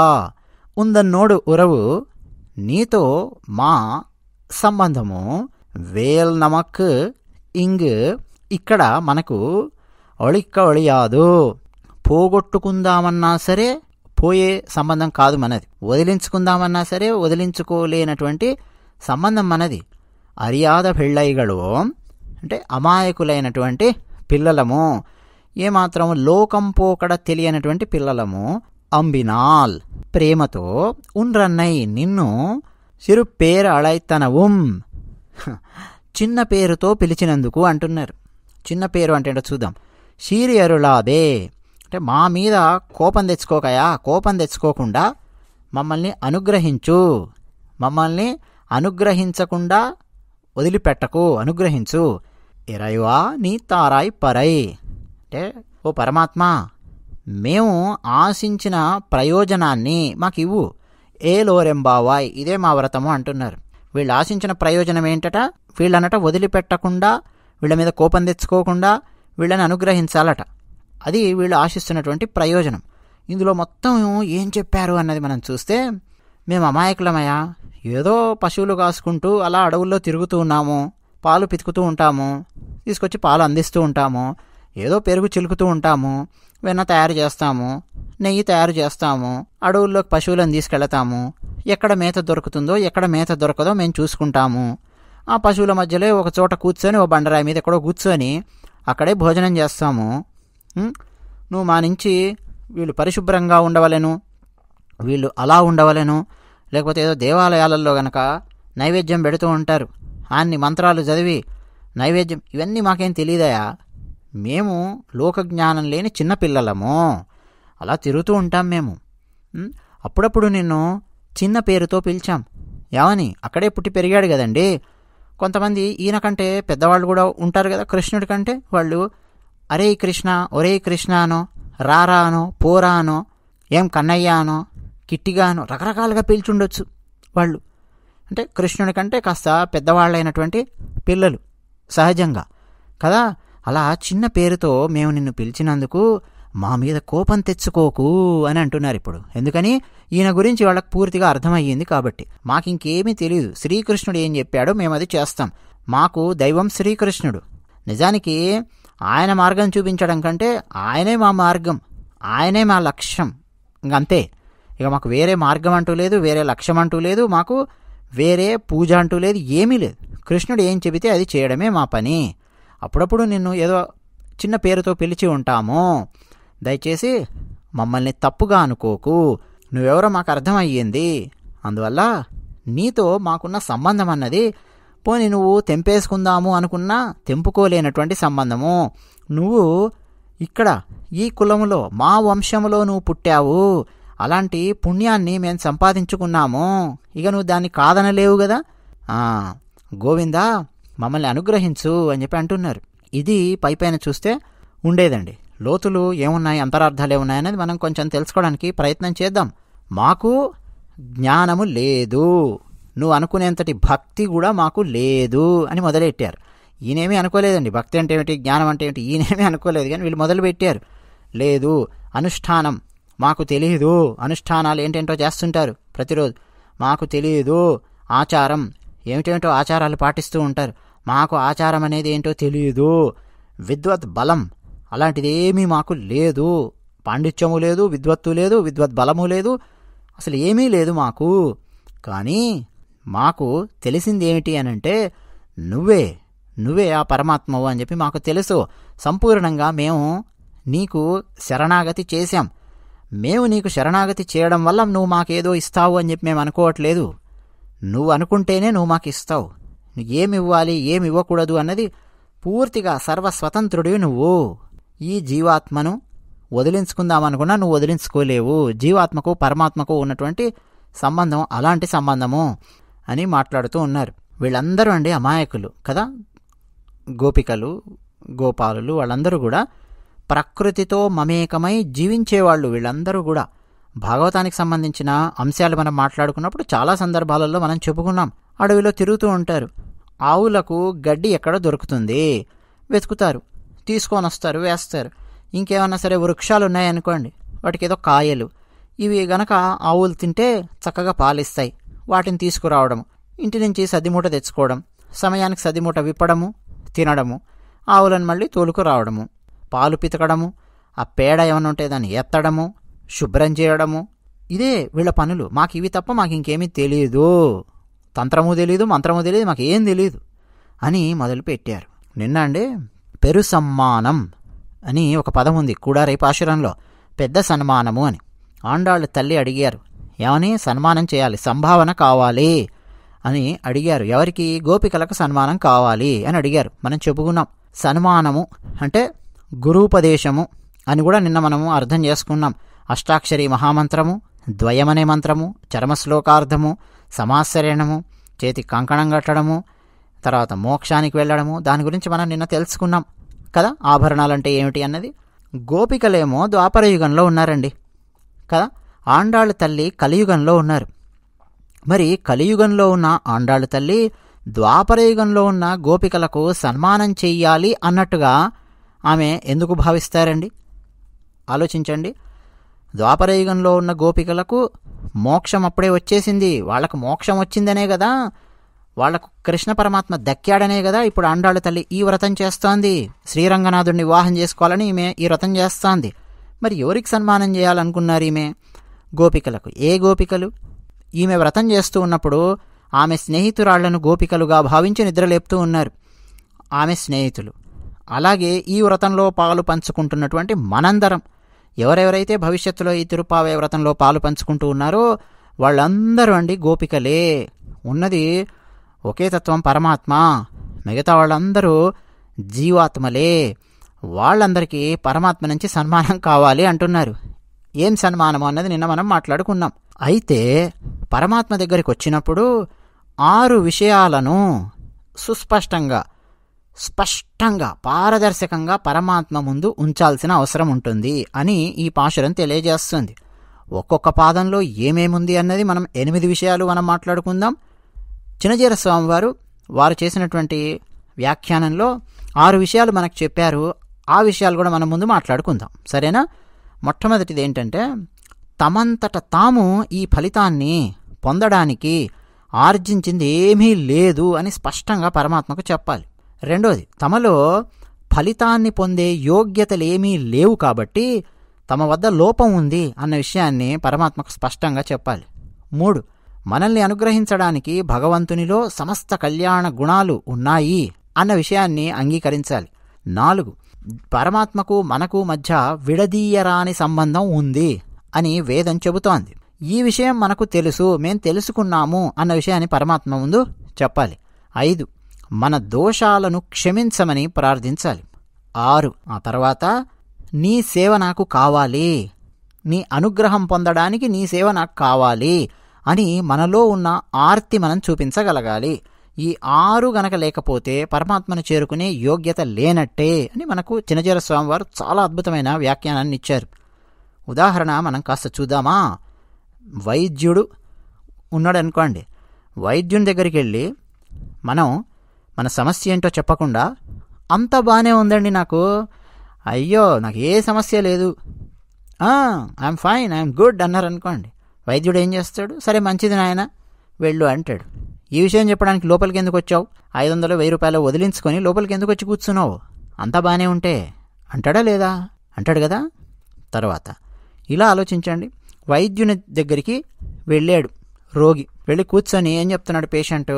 ఉందన్నోడు ఉరవు నీతో మా సంబంధము వేల్ నమక్ ఇంగ్ ఇక్కడ మనకు ఒళిక్క ఒళియాదు. పోగొట్టుకుందామన్నా సరే పోయే సంబంధం కాదు మనది, వదిలించుకుందామన్నా సరే వదిలించుకోలేనటువంటి సంబంధం మనది. అరియాద పెళ్ళైగడు అంటే అమాయకులైనటువంటి పిల్లలము, ఏమాత్రం లోకం పోకడ తెలియనటువంటి పిల్లలము. అంబినాల్ ప్రేమతో ఉండ్రన్నై నిన్ను సిరు పేరు అళైతనవుం చిన్న పేరుతో పిలిచినందుకు అంటున్నారు. చిన్న పేరు అంటే ఏంటో చూద్దాం. షీరి అరులాదే అంటే మా మీద కోపం తెచ్చుకోకయా, కోపం తెచ్చుకోకుండా మమ్మల్ని అనుగ్రహించు, మమ్మల్ని అనుగ్రహించకుండా వదిలిపెట్టకు, అనుగ్రహించు. ఇరైవా నీ తారాయి పరై అంటే ఓ పరమాత్మ మేము ఆశించిన ప్రయోజనాన్ని మాకివ్వు. ఏ లోరెంబావాయ్ ఇదే మా వ్రతము అంటున్నారు. వీళ్ళు ఆశించిన ప్రయోజనం ఏంటట, వీళ్ళనట వదిలిపెట్టకుండా, వీళ్ళ మీద కోపం తెచ్చుకోకుండా వీళ్ళని అనుగ్రహించాలట. అది వీళ్ళు ఆశిస్తున్నటువంటి ప్రయోజనం. ఇందులో మొత్తం ఏం చెప్పారు అన్నది మనం చూస్తే, మేము అమాయకులమయ్యా, ఏదో పశువులు కాసుకుంటూ అలా అడవుల్లో తిరుగుతూ ఉన్నాము, పాలు పితుకుతూ ఉంటాము, తీసుకొచ్చి పాలు అందిస్తూ ఉంటాము, ఏదో పెరుగు చిలుకుతూ ఉంటాము, వెన్న తయారు చేస్తాము, నెయ్యి తయారు చేస్తాము, అడవుల్లోకి పశువులను తీసుకెళ్తాము, ఎక్కడ మేత దొరుకుతుందో ఎక్కడ మేత దొరకదో మేము చూసుకుంటాము. ఆ పశువుల మధ్యలో ఒక చోట కూర్చొని, ఓ బండరాయి మీద ఎక్కడో కూర్చొని అక్కడే భోజనం చేస్తాము. నువ్వు మా నుంచి వీళ్ళు పరిశుభ్రంగా ఉండవలెను, వీళ్ళు అలా ఉండవలెను, లేకపోతే ఏదో దేవాలయాలలో గనక నైవేద్యం పెడుతూ ఉంటారు, అన్ని మంత్రాలు చదివి నైవేద్యం, ఇవన్నీ మాకేం తెలియదయా, మేము లోకజ్ఞానం లేని చిన్నపిల్లలము, అలా తిరుగుతూ ఉంటాం మేము. అప్పుడప్పుడు నిన్ను చిన్న పేరుతో పిలిచాం. ఏమని, అక్కడే పుట్టి పెరిగాడు కదండి. కొంతమంది ఈయన కంటే పెద్దవాళ్ళు కూడా ఉంటారు కదా కృష్ణుడి కంటే, వాళ్ళు అరే కృష్ణ, ఒరే కృష్ణ అనో, రారా అనో, పోరా అనో, ఏం కన్నయ్య అనో, కిట్టిగానో రకరకాలుగా పిలిచుండొచ్చు వాళ్ళు. అంటే కృష్ణుడి కంటే కాస్త పెద్దవాళ్ళైనటువంటి పిల్లలు సహజంగా కదా. అలా చిన్న పేరుతో మేము నిన్ను పిలిచినందుకు మా మీద కోపం తెచ్చుకోకు అని అంటున్నారు ఇప్పుడు. ఎందుకని, ఈయన గురించి వాళ్ళకి పూర్తిగా అర్థమయ్యింది కాబట్టి. మాకింకేమీ తెలియదు, శ్రీకృష్ణుడు ఏం చెప్పాడో మేము అది చేస్తాం. మాకు దైవం శ్రీకృష్ణుడు. నిజానికి ఆయన మార్గం చూపించడం కంటే ఆయనే మా మార్గం, ఆయనే మా లక్ష్యం. ఇంకంతే. ఇక మాకు వేరే మార్గం అంటూ లేదు, వేరే లక్ష్యం అంటూ లేదు, మాకు వేరే పూజ అంటూ లేదు, ఏమీ లేదు. కృష్ణుడు ఏం చెబితే అది చేయడమే మా పని. అప్పుడప్పుడు నిన్ను ఏదో చిన్న పేరుతో పిలిచి ఉంటాము, దయచేసి మమ్మల్ని తప్పుగా అనుకోకు, నువ్వెవరో మాకు అర్థమయ్యింది. అందువల్ల నీతో మాకున్న సంబంధం అన్నది పోనీ నువ్వు తెంపేసుకుందాము అనుకున్నా తెంపుకోలేనటువంటి సంబంధము. నువ్వు ఇక్కడ ఈ కులములో మా వంశములో నువ్వు పుట్టావు, అలాంటి పుణ్యాన్ని మేము సంపాదించుకున్నాము, ఇక నువ్వు దాన్ని కాదనలేవు కదా. గోవిందా మమ్మల్ని అనుగ్రహించు అని చెప్పి అంటున్నారు. ఇది పైపైన చూస్తే ఉండేదండి. లోతులు ఏమున్నాయి, అంతరార్థాలు ఏమున్నాయనేది మనం కొంచెం తెలుసుకోవడానికి ప్రయత్నం చేద్దాం. మాకు జ్ఞానము లేదు, నువ్వు అనుకునేంతటి భక్తి కూడా మాకు లేదు అని మొదలెట్టారు. ఈయనేమీ అనుకోలేదండి, భక్తి అంటే ఏమిటి, జ్ఞానం అంటే ఏమిటి, ఈయనేమీ అనుకోలేదు. కానీ వీళ్ళు మొదలుపెట్టారు. లేదు, అనుష్ఠానం మాకు తెలియదు, అనుష్ఠానాలు ఏంటేంటో చేస్తుంటారు ప్రతిరోజు, మాకు తెలియదు. ఆచారం ఏమిటేమిటో ఆచారాలు పాటిస్తూ ఉంటారు, మాకు ఆచారం అనేది ఏంటో తెలియదు. విద్వత్ బలం అలాంటిదేమీ మాకు లేదు, పాండిత్యము లేదు, విద్వత్తు లేదు, విద్వత్ బలము లేదు, అసలు ఏమీ లేదు మాకు. కానీ మాకు తెలిసింది ఏమిటి అనంటే నువ్వే ఆ పరమాత్మవు అని చెప్పి మాకు తెలుసు. సంపూర్ణంగా మేము నీకు శరణాగతి చేశాం. మేము నీకు శరణాగతి చేయడం వల్ల నువ్వు మాకేదో ఇస్తావు అని చెప్పి మేము అనుకోవట్లేదు. నువ్వు అనుకుంటేనే నువ్వు మాకు ఇస్తావు. ఏమి ఇవ్వాలి ఏమి ఇవ్వకూడదు అన్నది పూర్తిగా సర్వస్వతంత్రుడివి నువ్వు. ఈ జీవాత్మను వదిలించుకుందామనుకున్నా నువ్వు వదిలించుకోలేవు. జీవాత్మకు పరమాత్మకు ఉన్నటువంటి సంబంధం అలాంటి సంబంధము అని మాట్లాడుతూ ఉన్నారు. వీళ్ళందరూ అండి అమాయకులు కదా, గోపికలు గోపాలులు వాళ్ళందరూ కూడా ప్రకృతితో మమేకమై జీవించేవాళ్ళు. వీళ్ళందరూ కూడా భాగవతానికి సంబంధించిన అంశాలు మనం మాట్లాడుకున్నప్పుడు చాలా సందర్భాలలో మనం చెప్పుకున్నాం. అడవిలో తిరుగుతూ ఉంటారు, ఆవులకు గడ్డి ఎక్కడ దొరుకుతుంది వెతుకుతారు, తీసుకొని వస్తారు, వేస్తారు. ఇంకేమన్నా సరే వృక్షాలు ఉన్నాయనుకోండి, వాటికి ఏదో కాయలు, ఇవి గనక ఆవులు తింటే చక్కగా పాలిస్తాయి. వాటిని తీసుకురావడము, ఇంటి నుంచి సద్దిమూట తెచ్చుకోవడం, సమయానికి సద్దిమూట విప్పడము, తినడము, ఆవులను మళ్ళీ తోలుకు రావడము, పాలు పితకడము, ఆ పేడ ఏమైనా ఉంటే దాన్ని ఎత్తడము, శుభ్రం చేయడము, ఇదే వీళ్ళ పనులు. మాకు ఇవి తప్ప మాకు ఇంకేమీ తెలియదు, తంత్రము తెలీదు, మంత్రము తెలియదు, మాకు ఏం తెలీదు అని మొదలుపెట్టారు. నిన్న అండి పెరు సమ్మానం అని ఒక పదం ఉంది కూడారై పాశురంలో, పెద్ద సన్మానము అని. ఆండాళ్ళు తల్లి అడిగారు, ఏమని సన్మానం చేయాలి, సంభావన కావాలి అని అడిగారు. ఎవరికి? గోపికలకు సన్మానం కావాలి అని అడిగారు. మనం చెప్పుకున్నాం, సన్మానము అంటే గురూపదేశము అని కూడా నిన్న మనము అర్థం చేసుకున్నాం. అష్టాక్షరి మహామంత్రము, ద్వయమనే మంత్రము, చరమశ్లోకార్థము, సమాశ్చరణము, చేతి కంకణం కట్టడము, తర్వాత మోక్షానికి వెళ్ళడము, దాని గురించి మనం నిన్న తెలుసుకున్నాం కదా. ఆభరణాలంటే ఏమిటి అన్నది. గోపికలేమో ద్వాపరయుగంలో ఉన్నారండి కదా, ఆండాళ్ళ తల్లి కలియుగంలో ఉన్నారు. మరి కలియుగంలో ఉన్న ఆండాళ్ళ తల్లి ద్వాపరయుగంలో ఉన్న గోపికలకు సన్మానం చెయ్యాలి అన్నట్టుగా ఆమె ఎందుకు భావిస్తారండి? ఆలోచించండి. ద్వాపరయుగంలో ఉన్న గోపికలకు మోక్షం అప్పుడే వచ్చేసింది. వాళ్లకు మోక్షం వచ్చిందనే కదా, వాళ్లకు కృష్ణ పరమాత్మ దక్కాడనే కదా ఇప్పుడు ఆండాళ్ళ తల్లి ఈ వ్రతం చేస్తోంది. శ్రీరంగనాథుడిని వివాహం చేసుకోవాలని ఈమె ఈ వ్రతం చేస్తోంది. మరి ఎవరికి సన్మానం చేయాలనుకున్నారు ఈమె? గోపికలకు. ఏ గోపికలు? ఈమె వ్రతం చేస్తూ ఉన్నప్పుడు ఆమె స్నేహితురాళ్లను గోపికలుగా భావించి నిద్రలేపుతూ ఉన్నారు ఆమె స్నేహితులు. అలాగే ఈ వ్రతంలో పాలు పంచుకుంటున్నటువంటి మనందరం, ఎవరెవరైతే భవిష్యత్తులో ఈ తిరుపావయ వ్రతంలో పాలు పంచుకుంటూ ఉన్నారో వాళ్ళందరూ అండి గోపికలే. ఉన్నది ఒకే తత్వం పరమాత్మ, మిగతా వాళ్ళందరూ జీవాత్మలే. వాళ్ళందరికీ పరమాత్మ నుంచి సన్మానం కావాలి అంటున్నారు. ఏం సన్మానము అన్నది నిన్న మనం మాట్లాడుకున్నాం. అయితే పరమాత్మ దగ్గరికి వచ్చినప్పుడు 6 విషయాలను స్పష్టంగా పారదర్శకంగా పరమాత్మ ముందు ఉంచాల్సిన అవసరం ఉంటుంది అని ఈ పాశురం తెలియజేస్తుంది. ఒక్కొక్క పాదంలో ఏమేముంది అన్నది మనం 8 విషయాలు మనం మాట్లాడుకుందాం. చిన్నజీర స్వామి వారు చేసినటువంటి వ్యాఖ్యానంలో 6 విషయాలు మనకు చెప్పారు. ఆ విషయాలు కూడా మనం ముందు మాట్లాడుకుందాం, సరేనా? మొట్టమొదటిది ఏంటంటే, తమంతట తాము ఈ ఫలితాన్ని పొందడానికి ఆర్జించింది ఏమీ లేదు అని స్పష్టంగా పరమాత్మకు చెప్పాలి. రెండోది, తమలో ఫలితాన్ని పొందే యోగ్యతలేమీ లేవు కాబట్టి తమ వద్ద లోపం ఉంది అన్న విషయాన్ని పరమాత్మకు స్పష్టంగా చెప్పాలి. 3, మనల్ని అనుగ్రహించడానికి భగవంతునిలో సమస్త కళ్యాణ గుణాలు ఉన్నాయి అన్న విషయాన్ని అంగీకరించాలి. 4, పరమాత్మకు మనకు మధ్య విడదీయరాని సంబంధం ఉంది అని వేదం చెబుతోంది. ఈ విషయం మనకు తెలుసు, మేం తెలుసుకున్నాము అన్న విషయాన్ని పరమాత్మ ముందు చెప్పాలి. 5, మన దోషాలను క్షమించమని ప్రార్థించాలి. 6, ఆ తర్వాత నీ సేవ నాకు కావాలి, నీ అనుగ్రహం పొందడానికి నీ సేవ నాకు కావాలి అని మనలో ఉన్న ఆర్తి మనం చూపించగలగాలి. ఈ 6 గనక లేకపోతే పరమాత్మను చేరుకునే యోగ్యత లేనట్టే అని మనకు చిన్నజీర స్వామి వారు చాలా అద్భుతమైన వ్యాఖ్యానాన్ని ఇచ్చారు. ఉదాహరణ మనం కాస్త చూద్దామా? వైద్యుడు ఉన్నాడు అనుకోండి. వైద్యుని దగ్గరికి వెళ్ళి మనం మన సమస్య ఏంటో చెప్పకుండా, అంత బాగానే ఉందండి నాకు, అయ్యో నాకు ఏ సమస్య లేదు, ఐఎమ్ ఫైన్, ఐఎమ్ గుడ్ అన్నారనుకోండి. వైద్యుడు ఏం చేస్తాడు? సరే మంచిది నాయన వెళ్ళు అంటాడు. ఈ విషయం చెప్పడానికి లోపలికి ఎందుకు వచ్చావు? 500 1000 రూపాయలు వదిలించుకొని లోపలికి ఎందుకు వచ్చి కూర్చున్నావు? అంతా బాగానే ఉంటే అంటాడా లేదా? అంటాడు కదా. తర్వాత ఇలా ఆలోచించండి. వైద్యుని దగ్గరికి వెళ్ళాడు రోగి. వెళ్ళి కూర్చొని ఏం చెప్తున్నాడు పేషెంట్?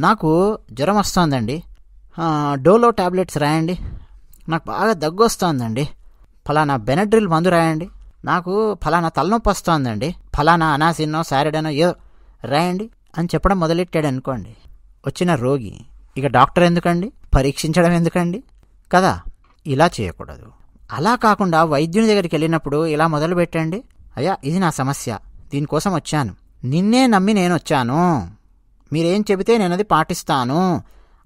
నాకు జ్వరం వస్తుందండి, డోలో టాబ్లెట్స్ రాయండి. నాకు బాగా దగ్గు వస్తుందండి, ఫలానా బెనడ్రిల్ మందు రాయండి. నాకు ఫలానా తలనొప్పి వస్తుందండి, ఫలానా అనాసిన్నో సారిడనో ఏదో రాయండి అని చెప్పడం మొదలెట్టాడు అనుకోండి. వచ్చిన రోగి ఇక డాక్టర్ ఎందుకండి, పరీక్షించడం ఎందుకండి కదా. ఇలా చేయకూడదు. అలా కాకుండా వైద్యుని దగ్గరికి వెళ్ళినప్పుడు ఇలా మొదలు పెట్టండి. అయ్యా ఇది నా సమస్య, దీనికోసం వచ్చాను, నిన్నే నమ్మి నేను వచ్చాను, మీరేం చెబితే నేను అది పాటిస్తాను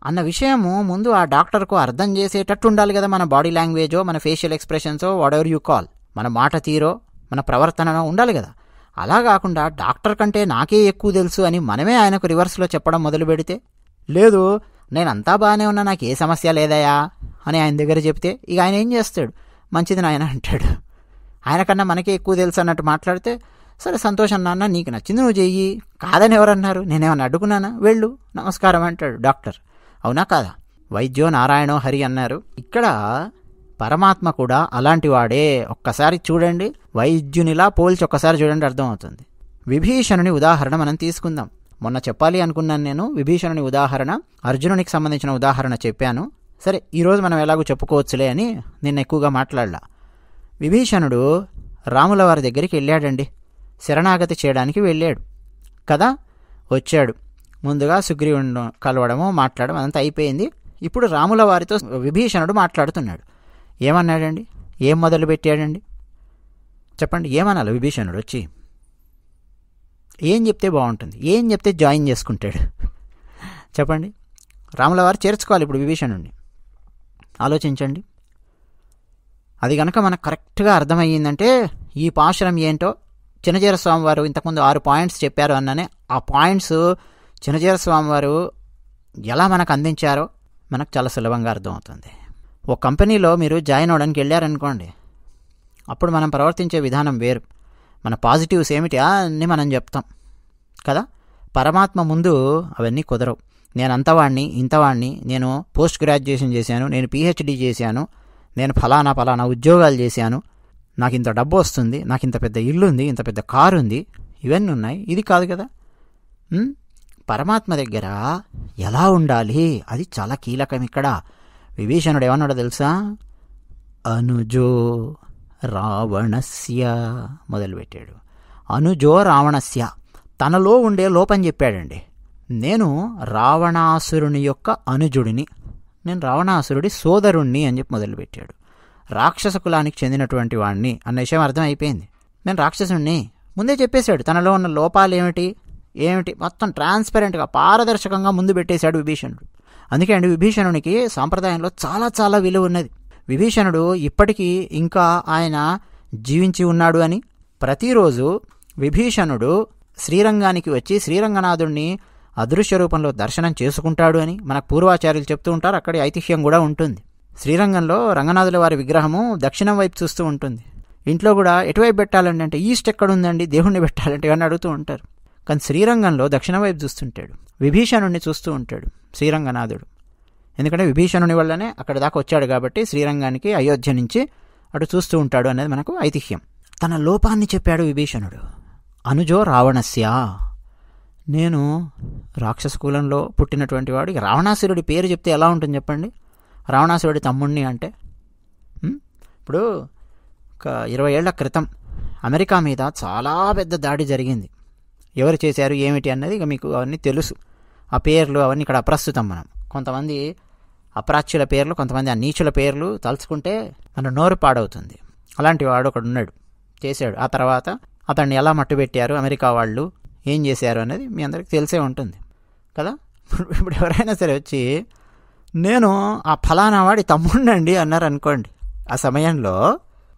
అన్న విషయము ముందు ఆ డాక్టర్కు అర్థం చేసేటట్టు ఉండాలి కదా. మన బాడీ లాంగ్వేజో, మన ఫేషియల్ ఎక్స్ప్రెషన్సో, వాట్ ఎవర్ యూ కాల్, మన మాట తీరో, మన ప్రవర్తనో ఉండాలి కదా. అలా కాకుండా డాక్టర్ కంటే నాకే ఎక్కువ తెలుసు అని మనమే ఆయనకు రివర్స్లో చెప్పడం మొదలు పెడితే, లేదు నేనంతా బాగానే ఉన్నా, నాకు ఏ సమస్య లేదయా అని ఆయన దగ్గర చెప్తే ఇక ఆయన ఏం చేస్తాడు? మంచిది నాయన అంటాడు. ఆయన కన్నా మనకే ఎక్కువ తెలుసు అన్నట్టు మాట్లాడితే సరే సంతోషం నాన్న, నీకు నచ్చింది నువ్వు చెయ్యి, కాదని ఎవరన్నారు, నేనేమన్నా అడ్డుకున్నానా, వెళ్ళు నమస్కారం అంటాడు డాక్టర్. అవునా కాదా? వైద్యో నారాయణో హరి అన్నారు. ఇక్కడ పరమాత్మ కూడా అలాంటి వాడే. ఒక్కసారి చూడండి, వైద్యునిలా పోల్చి ఒక్కసారి చూడండి, అర్థమవుతుంది. విభీషణుని ఉదాహరణ మనం తీసుకుందాం. మొన్న చెప్పాలి అనుకున్నాను నేను, విభీషణుని ఉదాహరణ, అర్జునునికి సంబంధించిన ఉదాహరణ చెప్పాను. సరే, ఈరోజు మనం ఎలాగో చెప్పుకోవచ్చులే అని నిన్న ఎక్కువగా మాట్లాడలా. విభీషణుడు రాముల వారి దగ్గరికి వెళ్ళాడండి, శరణాగతి చేయడానికి వెళ్ళాడు కదా. వచ్చాడు, ముందుగా సుగ్రీవుని కలవడము, మాట్లాడడం అదంతా అయిపోయింది. ఇప్పుడు రాముల వారితో విభీషణుడు మాట్లాడుతున్నాడు. ఏమన్నాడండి? ఏం మొదలు పెట్టాడండి? చెప్పండి, ఏమనాలి విభీషణుడు వచ్చి? ఏం చెప్తే బాగుంటుంది, ఏం చెప్తే జాయిన్ చేసుకుంటాడు చెప్పండి. రాముల వారు చేర్చుకోవాలి ఇప్పుడు విభీషణుడిని. ఆలోచించండి. అది కనుక మనకు కరెక్ట్గా అర్థమయ్యిందంటే ఈ పాశురం ఏంటో చిన్నజీర స్వామి వారు ఇంతకుముందు 6 పాయింట్స్ చెప్పారు అన్ననే, ఆ పాయింట్స్ చిన్నజీర స్వామి వారు ఎలా మనకు అందించారో మనకు చాలా సులభంగా అర్థమవుతుంది. ఒక కంపెనీలో మీరు జాయిన్ అవ్వడానికి వెళ్ళారనుకోండి, అప్పుడు మనం ప్రవర్తించే విధానం వేరు. మన పాజిటివ్స్ ఏమిటి అన్నీ మనం చెప్తాం కదా. పరమాత్మ ముందు అవన్నీ కుదరవు. నేను అంతవాణ్ణి, ఇంతవాణ్ణి, నేను పోస్ట్ గ్రాడ్యుయేషన్ చేశాను, నేను PhD చేశాను, నేను ఫలానా ఉద్యోగాలు చేశాను, నాకు ఇంత డబ్బు వస్తుంది, నాకు ఇంత పెద్ద ఇల్లు ఉంది, ఇంత పెద్ద కారు ఉంది, ఇవన్నీ ఉన్నాయి. ఇది కాదు కదా. పరమాత్మ దగ్గర ఎలా ఉండాలి అది చాలా కీలకం. ఇక్కడ విభీషణుడు ఏమన్నాడో తెలుసా? అనుజో రావణస్య మొదలుపెట్టాడు. అనుజో రావణస్య, తనలో ఉండే లోపం చెప్పాడండి. నేను రావణాసురుని యొక్క అనుజుడిని, నేను రావణాసురుడి సోదరుణ్ణి అని చెప్పి మొదలుపెట్టాడు. రాక్షస కులానికి చెందినటువంటి వాడిని అన్న విషయం అర్థమైపోయింది. నేను రాక్షసుణ్ణి ముందే చెప్పేశాడు. తనలో ఉన్న లోపాలు ఏమిటి మొత్తం ట్రాన్స్పరెంట్గా, పారదర్శకంగా ముందు పెట్టేశాడు విభీషణుడు. అందుకే అండి విభీషణునికి సాంప్రదాయంలో చాలా చాలా విలువ ఉన్నది. విభీషణుడు ఇప్పటికీ ఇంకా ఆయన జీవించి ఉన్నాడు అని, ప్రతిరోజు విభీషణుడు శ్రీరంగానికి వచ్చి శ్రీరంగనాథుడిని అదృశ్య రూపంలో దర్శనం చేసుకుంటాడు అని మనకు పూర్వాచార్యులు చెప్తూ ఉంటారు. అక్కడి ఐతిహ్యం కూడా ఉంటుంది. శ్రీరంగంలో రంగనాథుల వారి విగ్రహము దక్షిణం వైపు చూస్తూ ఉంటుంది. ఇంట్లో కూడా ఎటువైపు పెట్టాలండి అంటే ఈస్ట్ ఎక్కడుందండి దేవుణ్ణి పెట్టాలంటే అని అడుగుతూ ఉంటారు. కానీ శ్రీరంగంలో దక్షిణం వైపు చూస్తుంటాడు, విభీషణుడిని చూస్తూ ఉంటాడు శ్రీరంగనాథుడు. ఎందుకంటే విభీషణుని వల్లనే అక్కడ దాకా వచ్చాడు కాబట్టి శ్రీరంగానికి అయోధ్య నుంచి అటు చూస్తూ ఉంటాడు అనేది మనకు ఐతిహ్యం. తన లోపాన్ని చెప్పాడు విభీషణుడు. అనుజో రావణస్య, నేను రాక్షస కులంలో పుట్టినటువంటి వాడు. రావణాసురుడి పేరు చెప్తే ఎలా ఉంటుంది చెప్పండి? రావణాసురుడి తమ్ముణ్ణి అంటే ఇప్పుడు ఒక 20 ఏళ్ల క్రితం అమెరికా మీద చాలా పెద్ద దాడి జరిగింది. ఎవరు చేశారు ఏమిటి అన్నది ఇక మీకు అవన్నీ తెలుసు. ఆ పేర్లు అవన్నీ ఇక్కడ అప్రస్తుతం. మనం కొంతమంది అప్రాచ్యుల పేర్లు, కొంతమంది ఆ నీచుల పేర్లు తలుచుకుంటే మన నోరు పాడవుతుంది. అలాంటి వాడు ఒకడు ఉన్నాడు, చేశాడు. ఆ తర్వాత అతన్ని ఎలా మట్టుబెట్టారు అమెరికా వాళ్ళు, ఏం చేశారు అనేది మీ అందరికీ తెలిసే ఉంటుంది కదా. ఇప్పుడు ఎవరైనా సరే వచ్చి నేను ఆ ఫలానా వాడి తమ్ముడినండి అన్నారు అనుకోండి, ఆ సమయంలో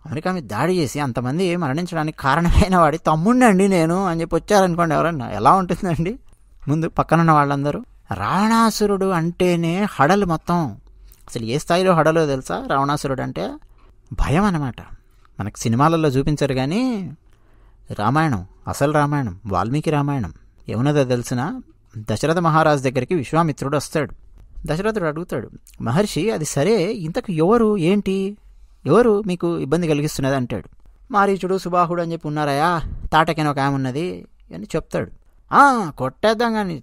అమెరికా మీద దాడి చేసి అంతమంది మరణించడానికి కారణమైన వాడి తమ్ముడినండి నేను అని చెప్పి వచ్చారనుకోండి, ఎవరన్నా ఎలా ఉంటుందండి? ముందు పక్కనున్న వాళ్ళందరూ రావణాసురుడు అంటేనే హడలు మొత్తం. అసలు ఏ స్థాయిలో హడలో తెలుసా? రావణాసురుడు అంటే భయం అన్నమాట. మనకు సినిమాలలో చూపించరు కానీ రామాయణం, అసలు రామాయణం, వాల్మీకి రామాయణం ఏమన్నదో తెలిసిన, దశరథ మహారాజు దగ్గరికి విశ్వామిత్రుడు వస్తాడు. దశరథుడు అడుగుతాడు, మహర్షి అది సరే, ఇంతకు ఎవరు మీకు ఇబ్బంది కలిగిస్తున్నది అంటాడు. మారీచుడు, సుబాహుడు అని చెప్పి ఉన్నారయా, తాటకని ఒక ఆమె ఉన్నది అని చెప్తాడు. కొట్టేద్దాం కానీ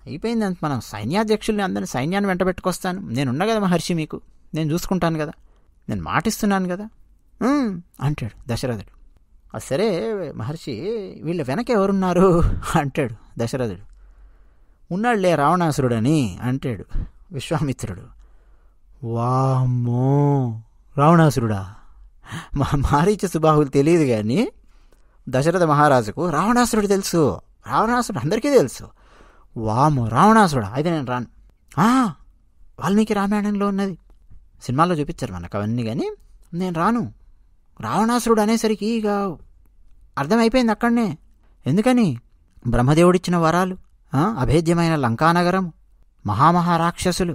అయిపోయింది అంత, మనం సైన్యాధ్యక్షుల్ని అందరినీ సైన్యాన్ని వెంట పెట్టుకొస్తాను, నేనున్నా కదా మహర్షి, మీకు నేను చూసుకుంటాను కదా, నేను మాటిస్తున్నాను కదా అంటాడు దశరథుడు. అది సరే మహర్షి, వీళ్ళ వెనక ఎవరున్నారు అంటాడు దశరథుడు. ఉన్నాడులే రావణాసురుడని అంటాడు విశ్వామిత్రుడు. వామ్మో, రావణాసురుడా? మారీచ సుబాహులు తెలియదు కానీ దశరథ మహారాజుకు రావణాసురుడు తెలుసు. రావణాసురుడు అందరికీ తెలుసు. వామ్మో, రావణాసురుడా? అయితే నేను రాను. వాల్మీకి రామాయణంలో ఉన్నది, సినిమాల్లో చూపించారు మనకు అవన్నీ, కానీ నేను రాను. రావణాసురుడు అనేసరికి ఇక అర్థమైపోయింది అక్కడనే. ఎందుకని? బ్రహ్మదేవుడిచ్చిన వరాలు, అభేద్యమైన లంకానగరం, మహామహారాక్షసులు,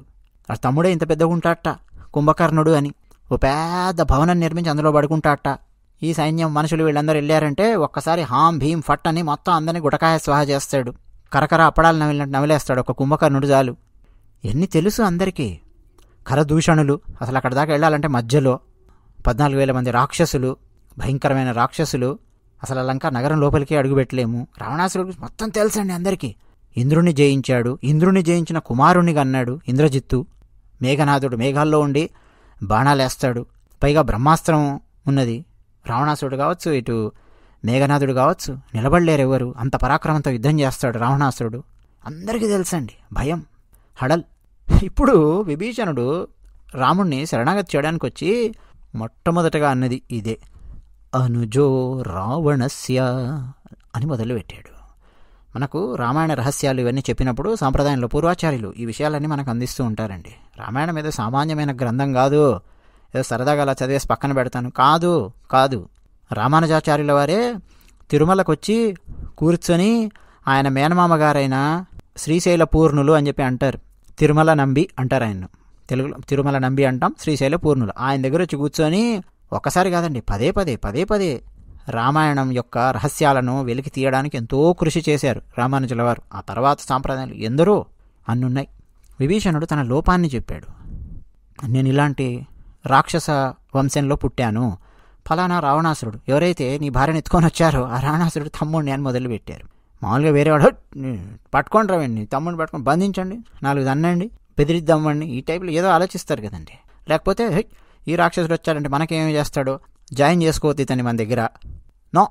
ఆ తమ్ముడే ఇంత పెద్దగా ఉంటాడట కుంభకర్ణుడు అని, ఓ పెద్ద భవనం నిర్మించి అందులో పడుకుంటాడట. ఈ సైన్యం మనుషులు వీళ్ళందరూ వెళ్ళారంటే ఒక్కసారి హాం భీం ఫట్ అని మొత్తం అందరినీ గుటకాయ స్వాహ చేస్తాడు. కరకర అప్పడాలు నవిలినట్టు నవిలేస్తాడు ఒక కుంభకర్ణుడు చాలు. ఎన్ని తెలుసు అందరికీ. కరదూషణులు, అసలు అక్కడ దాకా వెళ్ళాలంటే మధ్యలో 14,000 మంది రాక్షసులు, భయంకరమైన రాక్షసులు, అసలు లంక నగరం లోపలికి అడుగుపెట్టలేము. రావణాసురుడు మొత్తం తెలుసండి అందరికీ. ఇంద్రుణ్ణి జయించాడు, ఇంద్రుణ్ణి జయించిన కుమారుణ్ణి అన్నాడు ఇంద్రజిత్తు. మేఘనాథుడు మేఘాల్లో ఉండి బాణాలేస్తాడు, పైగా బ్రహ్మాస్త్రం ఉన్నది. రావణాసురుడు కావచ్చు, ఇటు మేఘనాథుడు కావచ్చు, నిలబడలేరెవరు, అంత పరాక్రమంతో యుద్ధం చేస్తాడు రావణాసురుడు. అందరికీ తెలుసండి, భయం హడల్. ఇప్పుడు విభీషణుడు రాముణ్ణి శరణాగతి చేయడానికి వచ్చి మొట్టమొదటగా అన్నది ఇదే, అనుజో రావణస్య అని మొదలుపెట్టాడు. మనకు రామాయణ రహస్యాలు ఇవన్నీ చెప్పినప్పుడు సాంప్రదాయంలో పూర్వాచార్యులు ఈ విషయాలన్నీ మనకు అందిస్తూ ఉంటారండి. రామాయణం ఏదో సామాన్యమైన గ్రంథం కాదు, ఏదో సరదాగా అలా చదివేసి పక్కన పెడతాను కాదు కాదు. రామానుజాచార్యుల వారే తిరుమలకు వచ్చి కూర్చొని ఆయన మేనమామ గారైన శ్రీశైల పూర్ణులు అని చెప్పి అంటారు. తిరుమల నంబి అంటారు ఆయన్ను, తెలుగులో తిరుమల నంబి అంటాం, శ్రీశైల పూర్ణులు. ఆయన దగ్గర వచ్చి కూర్చొని ఒక్కసారి కాదండి పదే పదే రామాయణం యొక్క రహస్యాలను వెలికి తీయడానికి ఎంతో కృషి చేశారు రామానుజుల వారు. ఆ తర్వాత సాంప్రదాయాలు ఎందరో అన్నున్నాయి. విభీషణుడు తన లోపాన్ని చెప్పాడు. నేను ఇలాంటి రాక్షస వంశంలో పుట్టాను, ఫలానా రావణాసురుడు ఎవరైతే నీ భార్యను ఎత్తుకొని వచ్చారో ఆ రావణాసురుడు తమ్ముడిని అని మొదలుపెట్టారు. మామూలుగా వేరేవాడు పట్టుకొని రావండి, తమ్ముడిని పట్టుకొని బంధించండి, 4 దన్నండి, బెదిరిద్దామండి, ఈ టైప్లో ఏదో ఆలోచిస్తారు కదండి. లేకపోతే ఈ రాక్షసుడు వచ్చాడంటే మనకేమేమి చేస్తాడో, జాయిన్ చేసుకోవద్దు ఇతన్ని మన దగ్గర, నో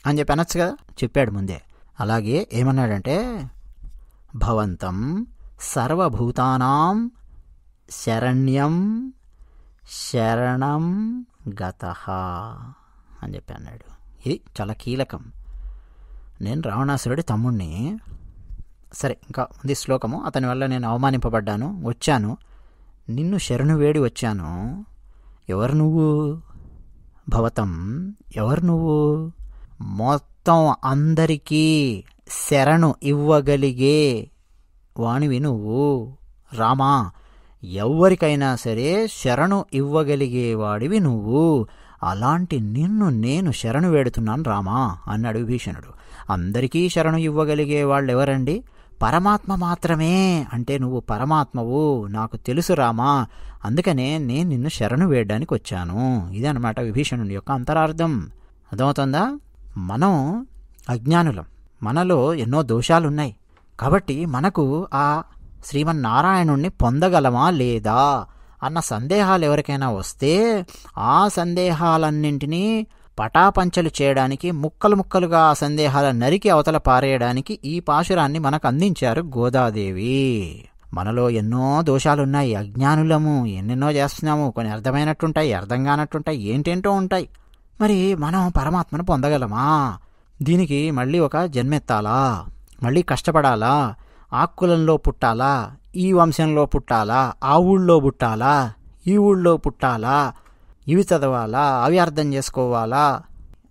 అని చెప్పి అనొచ్చు కదా. చెప్పాడు ముందే. అలాగే ఏమన్నాడంటే, భవంతం సర్వభూతానాం శరణ్యం శరణం గతః అని చెప్పి అన్నాడు. ఇది చాలా కీలకం. నేను రావణాసురుడి తమ్ముణ్ణి, సరే ఇంకా ఉంది శ్లోకము, అతని వల్ల నేను అవమానింపబడ్డాను, వచ్చాను, నిన్ను శరణు వేడి వచ్చాను. ఎవరు నువ్వు? భవతం, ఎవరు నువ్వు? మొత్తం అందరికీ శరణు ఇవ్వగలిగే వాణివి నువ్వు రామా. ఎవరికైనా సరే శరణు ఇవ్వగలిగేవాడివి నువ్వు. అలాంటి నిన్ను నేను శరణు వేడుతున్నాను రామా అన్నాడు విభీషణుడు. అందరికీ శరణు ఇవ్వగలిగే వాళ్ళు ఎవరండి? పరమాత్మ మాత్రమే. అంటే నువ్వు పరమాత్మవు, నాకు తెలుసు రామా, అందుకనే నేను నిన్ను శరణు వేయడానికి వచ్చాను. ఇదనమాట విభీషణుడి యొక్క అంతరార్థం. అర్థమవుతుందా? మనం అజ్ఞానులం, మనలో ఎన్నో దోషాలున్నాయి. కాబట్టి మనకు ఆ శ్రీమన్నారాయణుణ్ణి పొందగలమా లేదా అన్న సందేహాలు ఎవరికైనా వస్తే ఆ సందేహాలన్నింటినీ పటాపంచలు చేయడానికి, ముక్కలు ముక్కలుగా ఆ సందేహాలను నరికి అవతల పారేయడానికి ఈ పాశురాన్ని మనకు అందించారు గోదాదేవి. మనలో ఎన్నో దోషాలున్నాయి, అజ్ఞానులము, ఎన్నెన్నో చేస్తున్నాము, కొన్ని అర్థమైనట్టుంటాయి, అర్థం కానట్టుంటాయి, ఏంటేంటో ఉంటాయి. మరి మనం పరమాత్మను పొందగలమా? దీనికి మళ్ళీ ఒక జన్మెత్తాలా, మళ్ళీ కష్టపడాలా, ఆ కులంలో పుట్టాలా, ఈ వంశంలో పుట్టాలా, ఆ ఊళ్ళో పుట్టాలా, ఈ ఊళ్ళో పుట్టాలా, ఇవి చదవాలా, అవి అర్థం చేసుకోవాలా,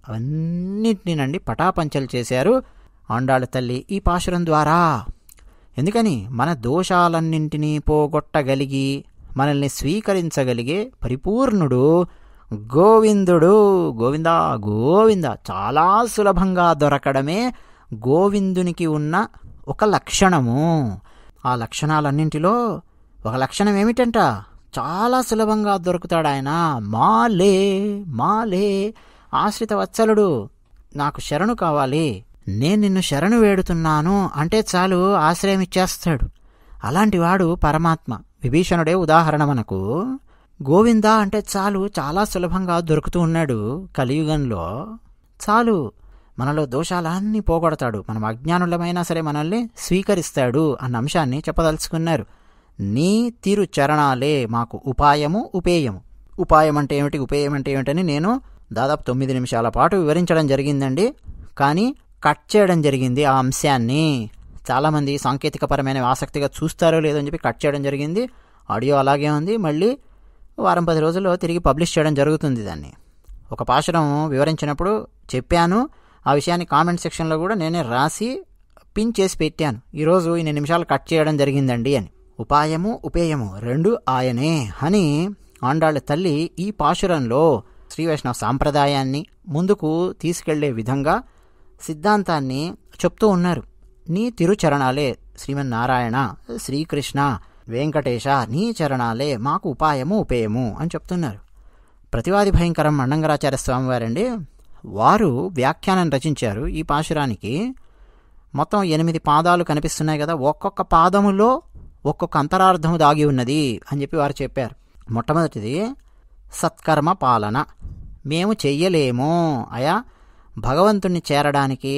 అవన్నిటినండి పటాపంచలు చేశారు ఆండాళ్ళ తల్లి ఈ పాశురం ద్వారా. ఎందుకని? మన దోషాలన్నింటినీ పోగొట్టగలిగి మనల్ని స్వీకరించగలిగే పరిపూర్ణుడు గోవిందుడు. గోవిందా గోవింద చాలా సులభంగా దొరకడమే గోవిందునికి ఉన్న ఒక లక్షణము. ఆ లక్షణాలన్నింటిలో ఒక లక్షణం ఏమిటంట? చాలా సులభంగా దొరుకుతాడు ఆయన. మాలే మాలే ఆశ్రిత వత్సలుడు, నాకు శరణు కావాలి, నేను నిన్ను శరణు వేడుతున్నాను అంటే చాలు ఆశ్రయం ఇచ్చేస్తాడు. అలాంటివాడు పరమాత్మ. విభీషణుడే ఉదాహరణ మనకు. గోవింద అంటే చాలు చాలా సులభంగా దొరుకుతూ ఉన్నాడు కలియుగంలో. చాలు మనలో దోషాలన్నీ పోగొడతాడు, మనం అజ్ఞానులమైనా సరే మనల్ని స్వీకరిస్తాడు అన్న అంశాన్ని చెప్పదలుచుకున్నారు. నీ తిరు చరణాలే మాకు ఉపాయము ఉపేయము. ఉపాయం అంటే ఏమిటి, ఉపేయం అంటే ఏమిటని నేను దాదాపు 9 నిమిషాల పాటు వివరించడం జరిగిందండి. కానీ కట్ చేయడం జరిగింది ఆ అంశాన్ని. చాలామంది సాంకేతికపరమైన ఆసక్తిగా చూస్తారో లేదో అని చెప్పి కట్ చేయడం జరిగింది. ఆడియో అలాగే ఉంది. మళ్ళీ 10 రోజుల్లో తిరిగి పబ్లిష్ చేయడం జరుగుతుంది. దాన్ని ఒక పాశురం వివరించినప్పుడు చెప్పాను, ఆ విషయాన్ని కామెంట్ సెక్షన్లో కూడా నేనే రాసి పిన్ చేసి పెట్టాను. ఈరోజు 2 నిమిషాలు కట్ చేయడం జరిగిందండి అని. ఉపాయము ఉపేయము 2 ఆయనే అని ఆండాళ్ళ తల్లి ఈ పాశురంలో శ్రీ వైష్ణవ సాంప్రదాయాన్ని ముందుకు తీసుకెళ్లే విధంగా సిద్ధాంతాన్ని చెప్తూ ఉన్నారు. నీ తిరుచరణాలే శ్రీమన్నారాయణ, శ్రీకృష్ణ, వెంకటేశ, నీ చరణాలే మాకు ఉపాయము ఉపేయము అని చెప్తున్నారు. ప్రతివాది భయంకరం అన్నంగరాచార్య స్వామివారండి, వారు వ్యాఖ్యానం రచించారు ఈ పాశురానికి. మొత్తం 8 పాదాలు కనిపిస్తున్నాయి కదా, ఒక్కొక్క పాదములో ఒక్కొక్క అంతరార్థము దాగి ఉన్నది అని చెప్పి వారు చెప్పారు. మొట్టమొదటిది సత్కర్మ పాలన. మేము చెయ్యలేమో అయా భగవంతుణ్ణి చేరడానికి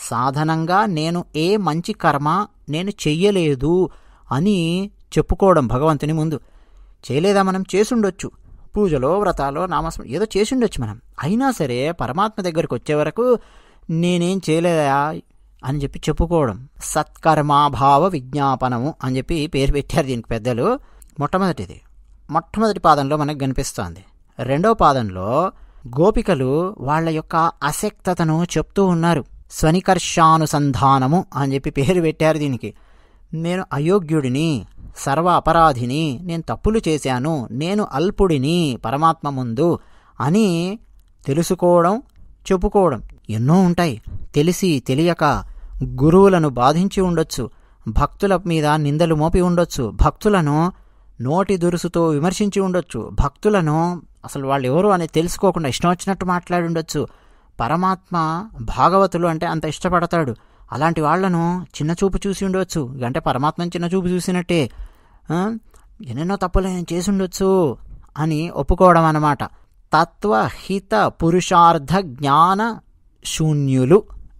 సాధనంగా నేను ఏ మంచి కర్మ నేను చెయ్యలేదు అని చెప్పుకోవడం భగవంతుని ముందు. చేయలేదా? మనం చేసుండొచ్చు, పూజలో వ్రతాలో నామస్మరణ ఏదో చేసుండొచ్చు మనం, అయినా సరే పరమాత్మ దగ్గరికి వచ్చే వరకు నేనేం చేయలేదా అని చెప్పి చెప్పుకోవడం సత్కర్మాభావ విజ్ఞాపనము అని చెప్పి పేరు పెట్టారు దీనికి పెద్దలు. మొట్టమొదటి పాదంలో మనకు కనిపిస్తోంది. రెండవ పాదంలో గోపికలు వాళ్ళ యొక్క అశక్తతను చెప్తూ ఉన్నారు. స్వనికర్షానుసంధానము అని చెప్పి పేరు పెట్టారు దీనికి. నేను అయోగ్యుడిని, సర్వ అపరాధిని, నేను తప్పులు చేశాను, నేను అల్పుడిని పరమాత్మ ముందు అని తెలుసుకోవడం, చెప్పుకోవడం. ఎన్నో ఉంటాయి. తెలిసి తెలియక గురువులను బాధించి ఉండొచ్చు, భక్తుల మీద నిందలు మోపి ఉండొచ్చు, భక్తులను నోటి దురుసుతో విమర్శించి ఉండొచ్చు, భక్తులను అసలు వాళ్ళు ఎవరు అనేది తెలుసుకోకుండా ఇష్టం వచ్చినట్టు మాట్లాడి ఉండొచ్చు. పరమాత్మ భాగవతులు అంటే అంత ఇష్టపడతాడు. అలాంటి వాళ్లను చిన్నచూపు చూసి ఉండవచ్చు, అంటే పరమాత్మని చిన్నచూపు చూసినట్టే. ఎన్నెన్నో తప్పులు నేను చేసి ఉండొచ్చు అని ఒప్పుకోవడం అన్నమాట. తత్వహిత పురుషార్థ జ్ఞాన శూన్యులు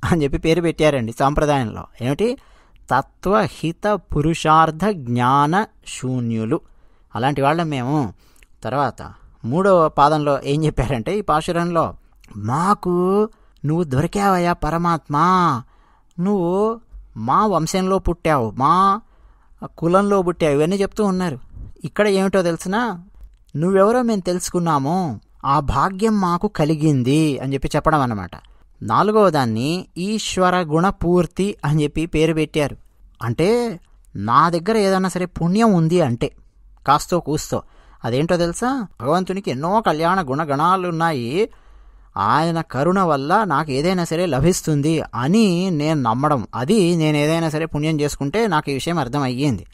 అని చెప్పి పేరు పెట్టారండి సాంప్రదాయంలో. ఏమిటి? తత్వహిత పురుషార్థ జ్ఞాన శూన్యులు. అలాంటి వాళ్ళం మేము. తర్వాత 3వ పాదంలో ఏం చెప్పారంటే ఈ పాశురంలో, మాకు నువ్వు దొరికావయ్యా పరమాత్మ, నువ్వు మా వంశంలో పుట్టావు, మా కులంలో పుట్టావు, ఇవన్నీ చెప్తూ ఉన్నారు. ఇక్కడ ఏమిటో తెలిసినా, నువ్వెవరో మేము తెలుసుకున్నాము, ఆ భాగ్యం మాకు కలిగింది అని చెప్పి చెప్పడం అన్నమాట. 4వ దాన్ని ఈశ్వర గుణపూర్తి అని చెప్పి పేరు పెట్టారు. అంటే నా దగ్గర ఏదైనా సరే పుణ్యం ఉంది అంటే కాస్తో కూస్తో, అదేంటో తెలుసా, భగవంతునికి ఎన్నో కళ్యాణ గుణగణాలు ఉన్నాయి, ఆయన కరుణ వల్ల నాకు ఏదైనా సరే లభిస్తుంది అని నేను నమ్మడం, అది నేను ఏదైనా సరే పుణ్యం చేసుకుంటే నాకు ఈ విషయం అర్థమయ్యింది.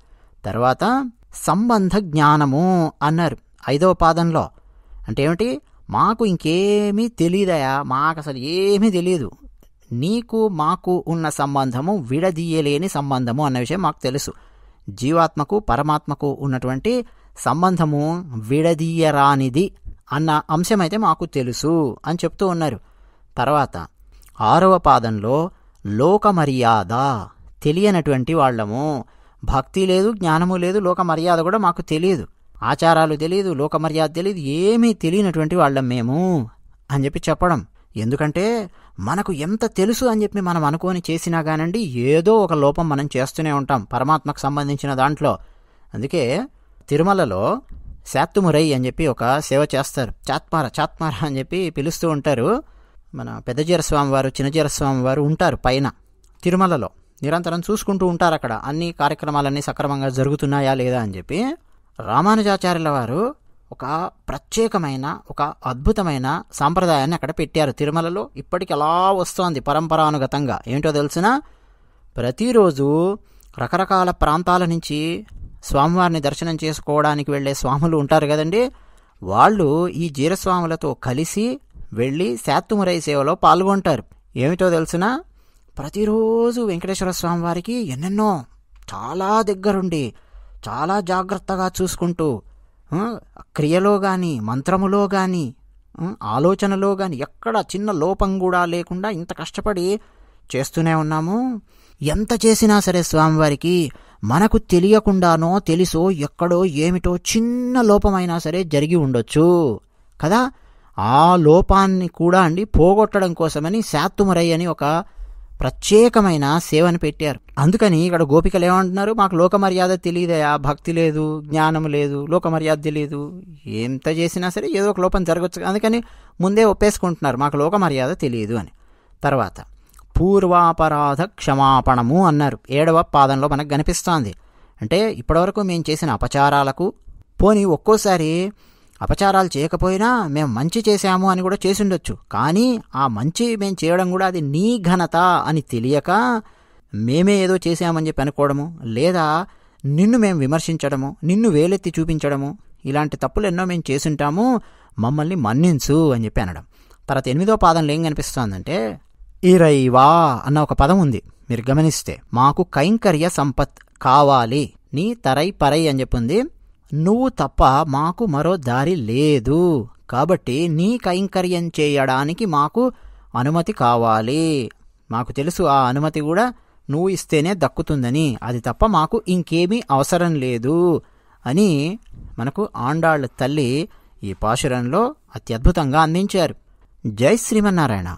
తర్వాత సంబంధ జ్ఞానము అన్నారు 5వ పాదంలో. అంటే ఏమిటి? మాకు ఇంకేమీ తెలియదయా, మాకు అసలు ఏమీ తెలియదు, నీకు మాకు ఉన్న సంబంధము విడదీయలేని సంబంధము అన్న విషయం మాకు తెలుసు. జీవాత్మకు పరమాత్మకు ఉన్నటువంటి సంబంధము విడదీయరానిది అన్న అంశమైతే మాకు తెలుసు అని చెప్తూ ఉన్నారు. తర్వాత 6వ పాదంలో లోక మర్యాద, తెలియనటువంటి వాళ్ళము, భక్తి లేదు, జ్ఞానము లేదు, లోక మర్యాద కూడా మాకు తెలియదు, ఆచారాలు తెలియదు, లోక మర్యాద తెలియదు, ఏమీ తెలియనటువంటి వాళ్ళం మేము అని చెప్పి చెప్పడం. ఎందుకంటే మనకు ఎంత తెలుసు అని చెప్పి మనం అనుకోని చేసినా కానండి ఏదో ఒక లోపం మనం చేస్తూనే ఉంటాం పరమాత్మకు సంబంధించిన దాంట్లో. అందుకే తిరుమలలో శాత్తుమురై అని చెప్పి ఒక సేవ చేస్తారు. చాత్మార అని చెప్పి పిలుస్తూ ఉంటారు. మన పెద్దజీరస్వామి వారు, చిన్నజీరస్వామి వారు ఉంటారు పైన తిరుమలలో, నిరంతరం చూసుకుంటూ ఉంటారు అక్కడ అన్ని కార్యక్రమాలన్నీ సక్రమంగా జరుగుతున్నాయా లేదా అని చెప్పి. రామానుజాచార్యుల వారు ఒక ప్రత్యేకమైన, ఒక అద్భుతమైన సాంప్రదాయాన్ని అక్కడ పెట్టారు తిరుమలలో. ఇప్పటికి అలా వస్తోంది పరంపరానుగతంగా. ఏంటో తెలిసినా, ప్రతిరోజు రకరకాల ప్రాంతాల నుంచి స్వామివారిని దర్శనం చేసుకోవడానికి వెళ్ళే స్వాములు ఉంటారు కదండి, వాళ్ళు ఈ జీరస్వాములతో కలిసి వెళ్ళి శాత్తుమురై సేవలో పాల్గొంటారు. ఏమిటో తెలిసినా, ప్రతిరోజు వెంకటేశ్వర స్వామి వారికి ఎన్నెన్నో చాలా దగ్గరుండి చాలా జాగ్రత్తగా చూసుకుంటూ క్రియలో కానీ, మంత్రములో కానీ, ఆలోచనలో కానీ ఎక్కడ చిన్న లోపం కూడా లేకుండా ఇంత కష్టపడి చేస్తూనే ఉన్నాము. ఎంత చేసినా సరే స్వామివారికి మనకు తెలియకుండానో తెలుసో ఎక్కడో ఏమిటో చిన్న లోపమైనా సరే జరిగి ఉండొచ్చు కదా. ఆ లోపాన్ని కూడా పోగొట్టడం కోసమని శాత్తుమురై అని ఒక ప్రత్యేకమైన సేవను పెట్టారు. అందుకని ఇక్కడ గోపికలు ఏమంటున్నారు, మాకు లోకమర్యాద తెలియదయా, భక్తి లేదు, జ్ఞానం లేదు, లోకమర్యాద తెలియదు, ఎంత చేసినా సరే ఏదో ఒక లోపం జరగచ్చు, అందుకని ముందే ఒప్పేసుకుంటున్నారు మాకు లోకమర్యాద తెలియదు అని. తర్వాత పూర్వాపరాధ క్షమాపణము అన్నారు 7వ పాదంలో మనకు కనిపిస్తోంది. అంటే ఇప్పటివరకు మేము చేసిన అపచారాలకు, పోనీ ఒక్కోసారి అపచారాలు చేయకపోయినా మేము మంచి చేశాము అని కూడా చేసుండొచ్చు. కానీ ఆ మంచి మేము చేయడం కూడా అది నీ ఘనత అని తెలియక మేమే ఏదో చేశామని చెప్పి అనుకోవడము, లేదా నిన్ను మేము విమర్శించడము, నిన్ను వేలెత్తి చూపించడము, ఇలాంటి తప్పులు ఎన్నో మేము చేసుంటాము, మమ్మల్ని మన్నించు అని చెప్పి అనడం. తర్వాత 8వ పాదంలో ఏం కనిపిస్తోందంటే ఇరైవా అన్న ఒక పదం ఉంది. మీరు గమనిస్తే మాకు కైంకర్య సంపత్ కావాలి, నీ తరై పరై అని చెప్పింది. నువ్వు తప్ప మాకు మరో దారి లేదు, కాబట్టి నీ కైంకర్యం చేయడానికి మాకు అనుమతి కావాలి. మాకు తెలుసు ఆ అనుమతి కూడా నువ్వు ఇస్తేనే దక్కుతుందని, అది తప్ప మాకు ఇంకేమీ అవసరం లేదు అని మనకు ఆండాళ్ళ తల్లి ఈ పాశురంలో అత్యద్భుతంగా అందించారు. జై శ్రీమన్నారాయణ.